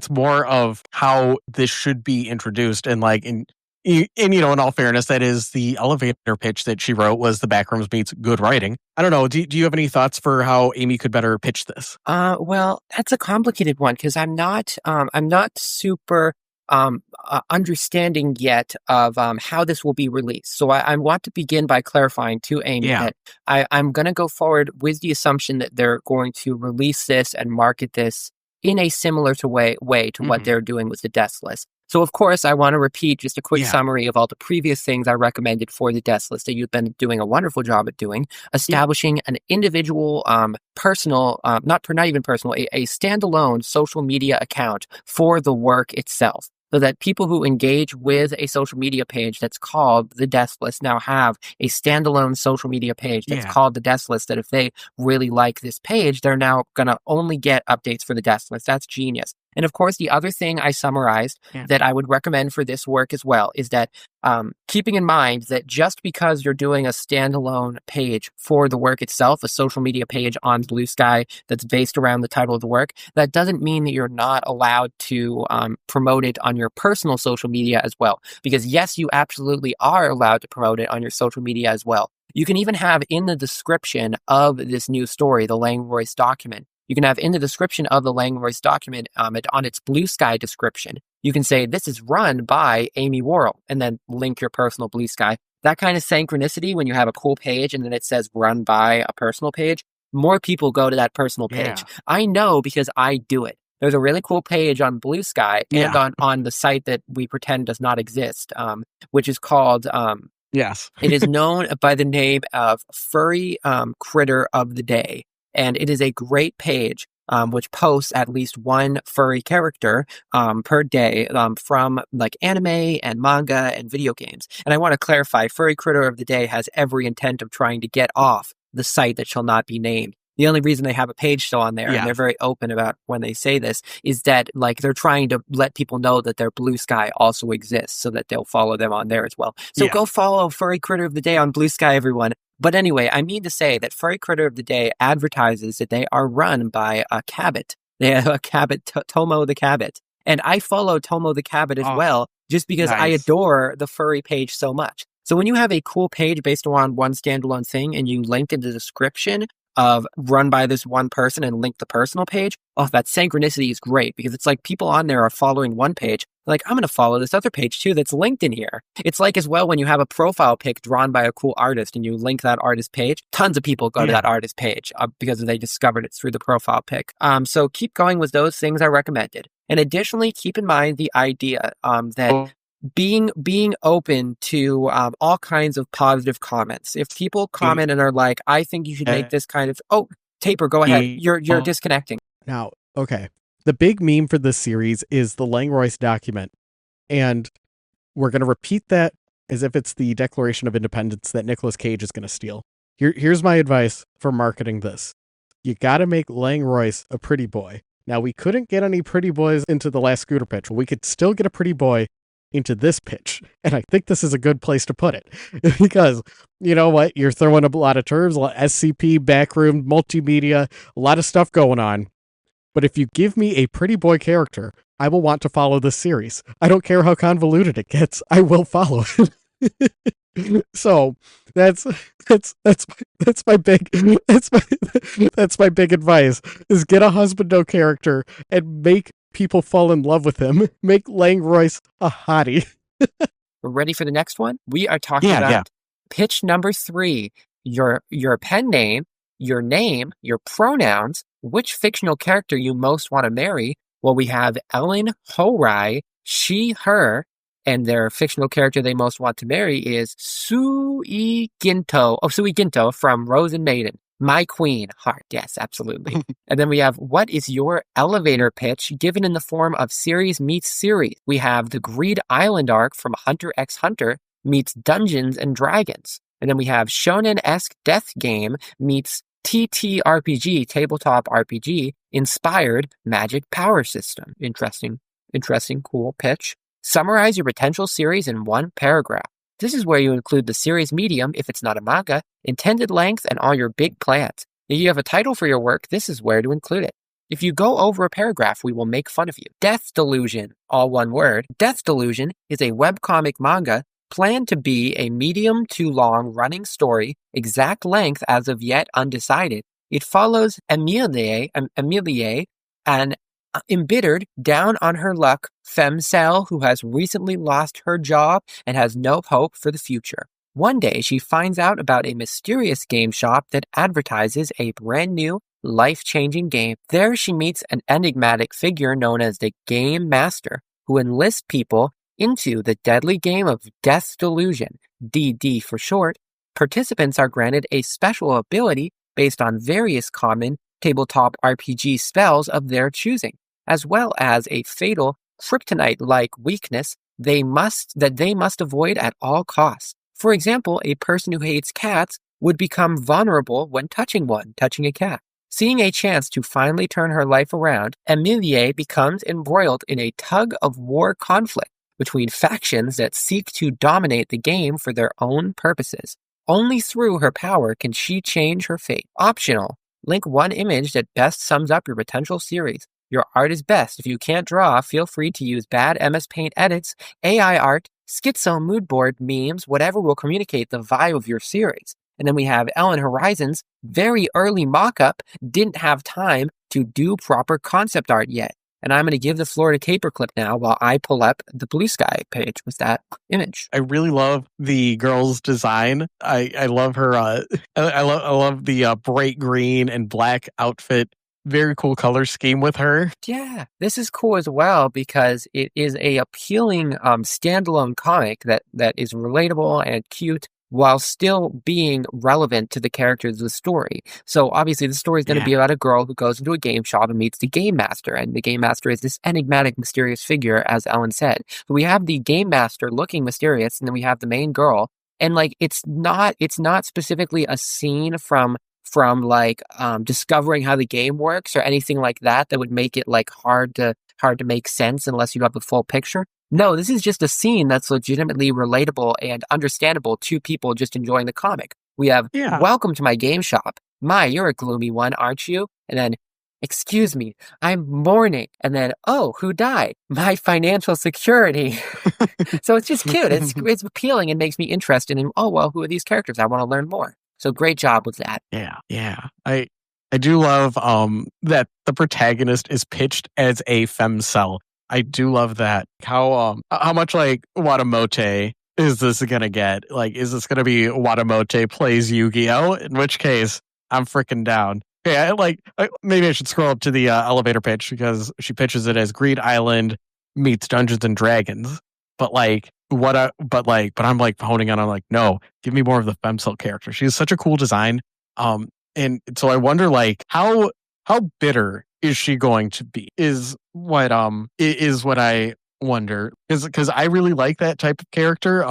more of how this should be introduced, and like in all fairness, that is the elevator pitch that she wrote was the Backrooms meets good writing. I don't know. Do you have any thoughts for how Amy could better pitch this? Well, that's a complicated one because I'm not super understanding yet of how this will be released. So I want to begin by clarifying to Amy that I'm going to go forward with the assumption that they're going to release this and market this in a similar way to what they're doing with the Deathless. So, of course, I want to repeat just a quick summary of all the previous things I recommended for the Deathless that you've been doing a wonderful job at doing, establishing an individual, personal, not even personal, a standalone social media account for the work itself. So that people who engage with a social media page that's called the Deathless now have a standalone social media page that's called the Deathless, that if they really like this page, they're now going to only get updates for the Deathless. That's genius. And of course, the other thing I summarized that I would recommend for this work as well is that keeping in mind that just because you're doing a standalone page for the work itself, a social media page on Blue Sky that's based around the title of the work, that doesn't mean that you're not allowed to promote it on your personal social media as well. Because yes, you absolutely are allowed to promote it on your social media as well. You can even have in the description of this new story, the Lang Royce document, you can have in the description of the Lang Royce document, on its Blue Sky description, you can say, this is run by Amy Warrel, and then link your personal Blue Sky. That kind of synchronicity, when you have a cool page and then it says run by a personal page, more people go to that personal page. I know because I do it. There's a really cool page on Blue Sky and on the site that we pretend does not exist, which is called... it is known by the name of Furry Critter of the Day. And it is a great page which posts at least one furry character per day from like anime and manga and video games. And I want to clarify, Furry Critter of the Day has every intent of trying to get off the site that shall not be named. The only reason they have a page still on there, and they're very open about when they say this, is that like they're trying to let people know that their Blue Sky also exists so that they'll follow them on there as well. So go follow Furry Critter of the Day on Blue Sky, everyone. But anyway, I mean to say that Furry Critter of the Day advertises that they are run by a Cabot. They have a Cabot, Tomo the Cabot. And I follow Tomo the Cabot as well, just because I adore the furry page so much. So when you have a cool page based on one standalone thing and you link in the description run by this one person and link the personal page. Oh, that synchronicity is great because it's like people on there are following one page. Like, I'm going to follow this other page too that's linked in here. It's like as well when you have a profile pic drawn by a cool artist and you link that artist page, tons of people go to that artist page because they discovered it through the profile pic. So keep going with those things I recommended. And additionally, keep in mind the idea that being open to all kinds of positive comments. If people comment and are like, I think you should make this kind of, Tapir, go ahead. You're disconnecting. Now, okay. The big meme for this series is the Langroyce document. And we're going to repeat that as if it's the Declaration of Independence that Nicolas Cage is going to steal. Here's my advice for marketing this. You got to make Langroyce a pretty boy. Now, we couldn't get any pretty boys into the last scooter pitch. We could still get a pretty boy into this pitch. And I think this is a good place to put it. Because, you know what? You're throwing a lot of terms, a lot of SCP, backroom, multimedia, a lot of stuff going on. But if you give me a pretty boy character, I will want to follow this series. I don't care how convoluted it gets. I will follow it. So that's my big advice is get a husbando character and make people fall in love with him. Make Langroyce a hottie. We're ready for the next one. We are talking about pitch number 3. Your pen name, your name, your pronouns, which fictional character you most want to marry. Well, we have Ellen Hourai, she, her, and their fictional character they most want to marry is Sui Ginto from Rose and Maiden. My queen, heart. Yes, absolutely. And then we have, what is your elevator pitch given in the form of series meets series? We have the Greed Island arc from Hunter x Hunter meets Dungeons and Dragons. And then we have Shonen-esque Death Game meets TTRPG, Tabletop RPG, inspired Magic Power System. Interesting, cool pitch. Summarize your potential series in one paragraph. This is where you include the series medium, if it's not a manga, intended length, and all your big plans. If you have a title for your work, this is where to include it. If you go over a paragraph, we will make fun of you. Death Delusion, all one word. Death Delusion is a webcomic manga planned to be a medium to long running story, exact length as of yet undecided. It follows Emilie, an embittered, down on her luck femcel who has recently lost her job and has no hope for the future. One day, she finds out about a mysterious game shop that advertises a brand new, life-changing game. There, she meets an enigmatic figure known as the Game Master, who enlists people into the deadly game of Death Delusion, DD for short. Participants are granted a special ability based on various common tabletop RPG spells of their choosing, as well as a fatal kryptonite-like weakness they must avoid at all costs. For example, a person who hates cats would become vulnerable when touching a cat. Seeing a chance to finally turn her life around, Emilie becomes embroiled in a tug-of-war conflict between factions that seek to dominate the game for their own purposes. Only through her power can she change her fate. Optional. Link one image that best sums up your potential series. Your art is best. If you can't draw, feel free to use bad MS Paint edits, AI art, schizo mood board memes, whatever will communicate the vibe of your series. And then we have Ellen Horizon's very early mock-up didn't have time to do proper concept art yet. And I'm going to give the floor to Tapirclip now while I pull up the Blue Sky page with that image. I really love the girl's design. I love her. I love the bright green and black outfit. Very cool color scheme with her. Yeah, this is cool as well because it is a appealing standalone comic that is relatable and cute while still being relevant to the characters of the story. So obviously the story is going to be about a girl who goes into a game shop and meets the Game Master. And the Game Master is this enigmatic, mysterious figure, as Ellen said. So we have the Game Master looking mysterious, and then we have the main girl. And like, it's not specifically a scene from discovering how the game works or anything like that would make it like hard to make sense unless you have the full picture. No, this is just a scene that's legitimately relatable and understandable to people just enjoying the comic. We have, welcome to my game shop. My, you're a gloomy one, aren't you? And then, excuse me, I'm mourning. And then, oh, who died? My financial security. So it's just cute. It's appealing and makes me interested in, oh, well, who are these characters? I want to learn more. So great job with that. Yeah. I do love that the protagonist is pitched as a femcel. I do love that. How much like Watamote is this gonna get? Like, is this gonna be Watamote plays Yu-Gi-Oh? In which case, I'm freaking down. Yeah, maybe I should scroll up to the elevator pitch because she pitches it as Greed Island meets Dungeons and Dragons. But I'm like honing on. I'm like, no, give me more of the femcel character. She has such a cool design. And so I wonder, like, how bitter is she going to be? Is what I wonder. Because I really like that type of character.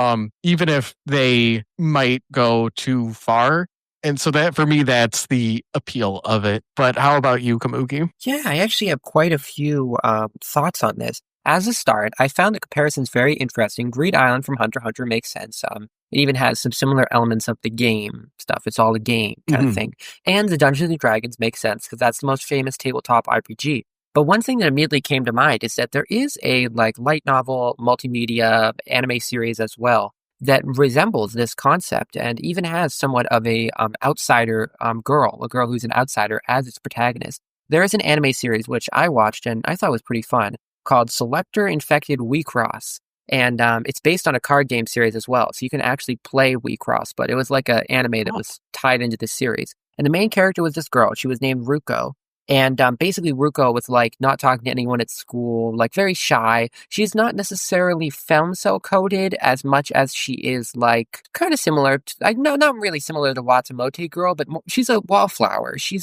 Even if they might go too far. And so that, for me, that's the appeal of it. But how about you, Komugi? Yeah, I actually have quite a few thoughts on this. As a start, I found the comparisons very interesting. Greed Island from Hunter x Hunter makes sense. It even has some similar elements of the game stuff. It's all a game kind of thing. And the Dungeons & Dragons makes sense because that's the most famous tabletop RPG. But one thing that immediately came to mind is that there is a light novel, multimedia, anime series as well that resembles this concept and even has somewhat of a outsider girl, a girl who's an outsider as its protagonist. There is an anime series which I watched and I thought was pretty fun called Selector Infected Wecross. And it's based on a card game series as well. So you can actually play Wecross, but it was like an anime that was tied into this series. And the main character was this girl. She was named Ruko. And basically Ruko was like not talking to anyone at school, like very shy. She's not necessarily femcel coded as much as she is like kind of similar to, not really similar to Watamote girl, but she's a wallflower. She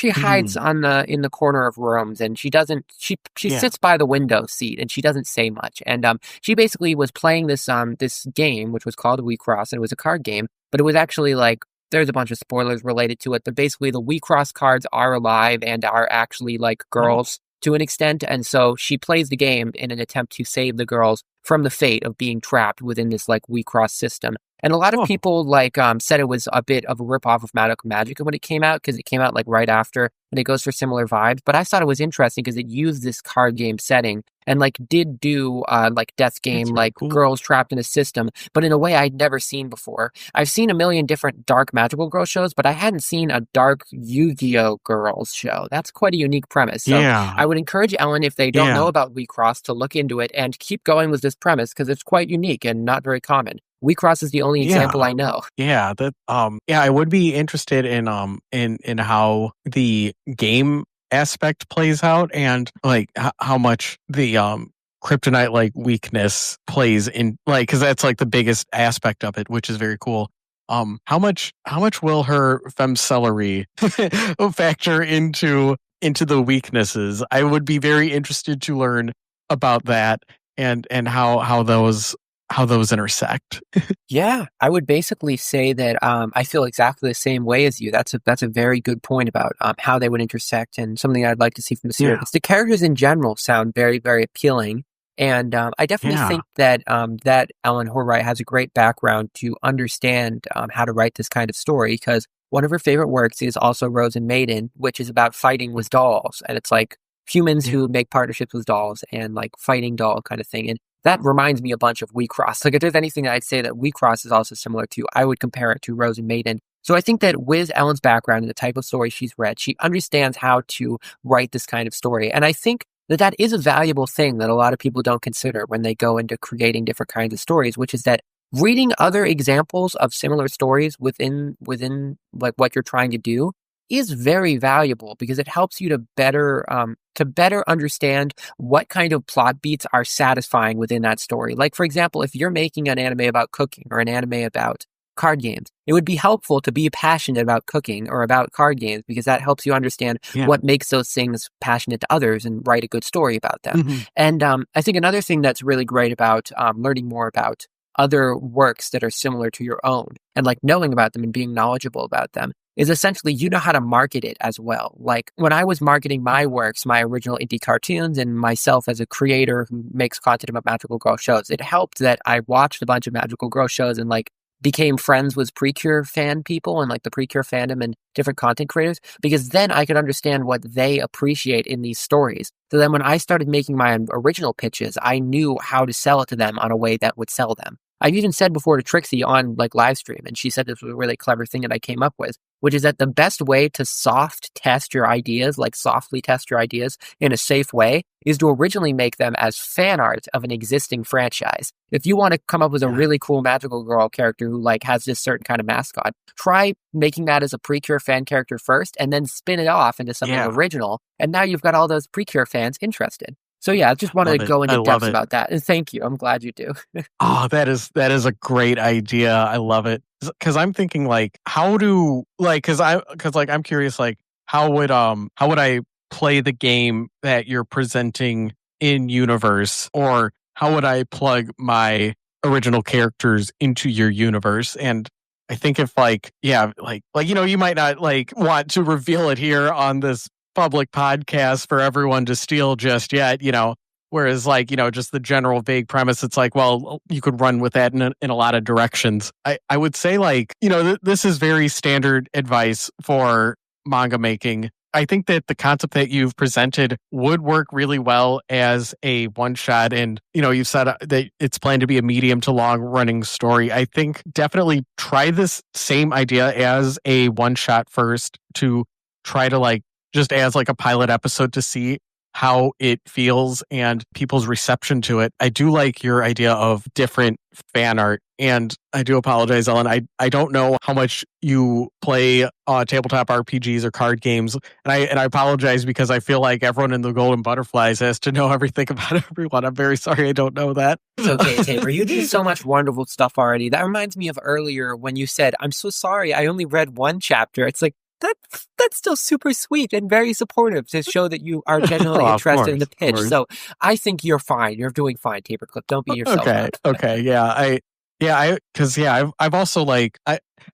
hides in the corner of rooms and she sits by the window seat and she doesn't say much. And she basically was playing this game, which was called Wecross, and it was a card game, but it was actually like, there's a bunch of spoilers related to it, but basically the Wecross cards are alive and are actually like girls to an extent. And so she plays the game in an attempt to save the girls from the fate of being trapped within this like Wecross system. And a lot of people said it was a bit of a ripoff of Magical Magica when it came out, because it came out like right after, and it goes for similar vibes. But I thought it was interesting because it used this card game setting and like did do like death game, like cool. Girls trapped in a system, but in a way I'd never seen before. I've seen a million different dark magical girl shows, but I hadn't seen a dark Yu-Gi-Oh girls show. That's quite a unique premise. So I would encourage Ellen, if they don't know about Wecross, to look into it and keep going with this premise because it's quite unique and not very common. Wecross is the only example I know. Yeah, I would be interested in how the game aspect plays out and like how much the kryptonite like weakness plays in, like, because that's like the biggest aspect of it, which is very cool. How much will her femcelery factor into the weaknesses? I would be very interested to learn about that and how those intersect. Yeah, I would basically say that I feel exactly the same way as you. That's a very good point about how they would intersect and something I'd like to see from the series. The characters in general sound very, very appealing. And I definitely think that that Ellen Hourai has a great background to understand how to write this kind of story, because one of her favorite works is also Rose and Maiden, which is about fighting with dolls. And it's like humans who make partnerships with dolls and like fighting doll kind of thing. And that reminds me a bunch of Wecross. Like if there's anything that I'd say that Wecross is also similar to, I would compare it to Rose and Maiden. So I think that with Ellen's background and the type of story she's read, she understands how to write this kind of story. And I think that is a valuable thing that a lot of people don't consider when they go into creating different kinds of stories, which is that reading other examples of similar stories within like what you're trying to do is very valuable, because it helps you to better understand what kind of plot beats are satisfying within that story. Like, for example, if you're making an anime about cooking or an anime about card games, it would be helpful to be passionate about cooking or about card games, because that helps you understand what makes those things passionate to others and write a good story about them. And I think another thing that's really great about learning more about other works that are similar to your own and like knowing about them and being knowledgeable about them is essentially you know how to market it as well. Like when I was marketing my works, my original indie cartoons, and myself as a creator who makes content about magical girl shows, it helped that I watched a bunch of magical girl shows and like became friends with Precure fan people and like the Precure fandom and different content creators, because then I could understand what they appreciate in these stories. So then when I started making my original pitches, I knew how to sell it to them on a way that would sell them. I've even said before to Trixie on like live stream, and she said this was a really clever thing that I came up with, which is that the best way to softly test your ideas in a safe way is to originally make them as fan art of an existing franchise. If you want to come up with a really cool magical girl character who like has this certain kind of mascot, try making that as a Precure fan character first and then spin it off into something original. And now you've got all those Precure fans interested. So yeah, I just wanted to go into depth about that. And thank you. I'm glad you do. Oh, that is a great idea. I love it. Cause I'm thinking like, I'm curious, like, how would I play the game that you're presenting in universe, or how would I plug my original characters into your universe? And I think if you might not like want to reveal it here on this public podcast for everyone to steal just yet, whereas like, just the general vague premise, it's like, well, you could run with that in a lot of directions. I would say like, this is very standard advice for manga making. I think that the concept that you've presented would work really well as a one-shot, and you've said that it's planned to be a medium to long-running story. I think definitely try this same idea as a one-shot first to try to like just as like a pilot episode to see how it feels and people's reception to it. I do like your idea of different fan art, and I do apologize, Ellen. I don't know how much you play tabletop RPGs or card games, and I apologize because I feel like everyone in the Golden Butterflies has to know everything about everyone. I'm very sorry I don't know that. It's okay, Tapir. You do so much wonderful stuff already. That reminds me of earlier when you said, "I'm so sorry, I only read one chapter." It's like, that's still super sweet and very supportive to show that you are genuinely interested in the pitch. So I think you're fine. You're doing fine, Tapirclip. Don't beat yourself up. Okay. I've also like,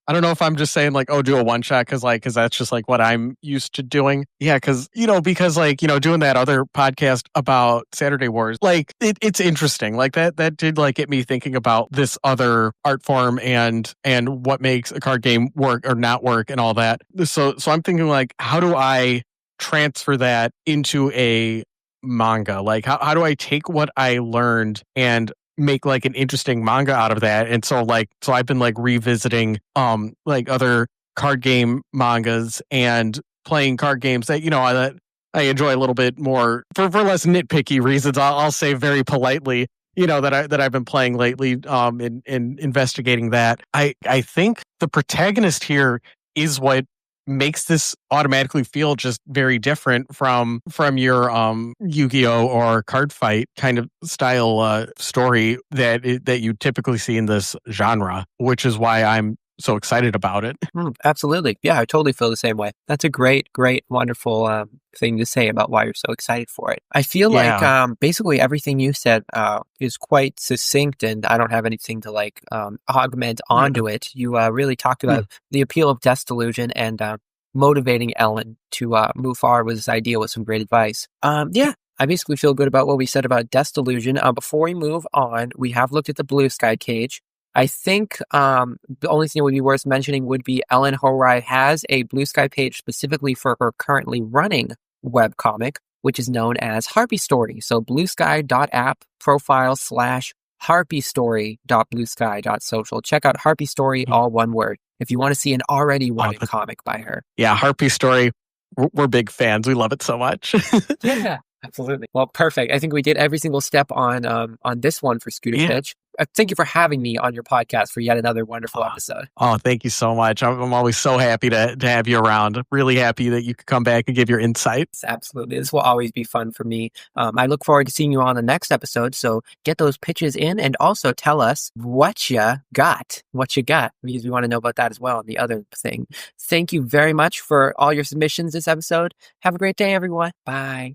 I don't know if I'm just saying like, oh, do a one shot because that's just like what I'm used to doing. Yeah, because doing that other podcast about Saturday Wars, like it's interesting. Like that did like get me thinking about this other art form and what makes a card game work or not work and all that. So I'm thinking like, how do I transfer that into a manga? Like how do I take what I learned and make like an interesting manga out of that? And so I've been like revisiting like other card game mangas and playing card games that that I enjoy a little bit more for less nitpicky reasons. I'll say very politely, that I've been playing lately in investigating that. I think the protagonist here is what makes this automatically feel just very different from your Yu-Gi-Oh or card fight kind of style story that you typically see in this genre, which is why I'm so excited about it. Absolutely. Yeah, I totally feel the same way. That's a great, wonderful thing to say about why you're so excited for it. I feel like basically everything you said is quite succinct, and I don't have anything to like augment onto it. You really talked about the appeal of Death's Delusion and motivating Ellen to move forward with this idea with some great advice. I basically feel good about what we said about Death's Delusion. Before we move on, we have looked at the Blue Sky cage. I think the only thing that would be worth mentioning would be Ellen Hourai has a Blue Sky page specifically for her currently running webcomic, which is known as Harpy Story. So bluesky.app profile/harpystory.bluesky.social. Check out Harpy Story, all one word, if you want to see an already running comic by her. Yeah, Harpy Story. We're big fans. We love it so much. Yeah, absolutely. Well, perfect. I think we did every single step on this one for Scooter Pitch. Thank you for having me on your podcast for yet another wonderful episode. Oh, thank you so much. I'm always so happy to have you around. Really happy that you could come back and give your insights. Absolutely. This will always be fun for me. I look forward to seeing you on the next episode. So get those pitches in and also tell us what you got, because we want to know about that as well. And the other thing. Thank you very much for all your submissions this episode. Have a great day, everyone. Bye.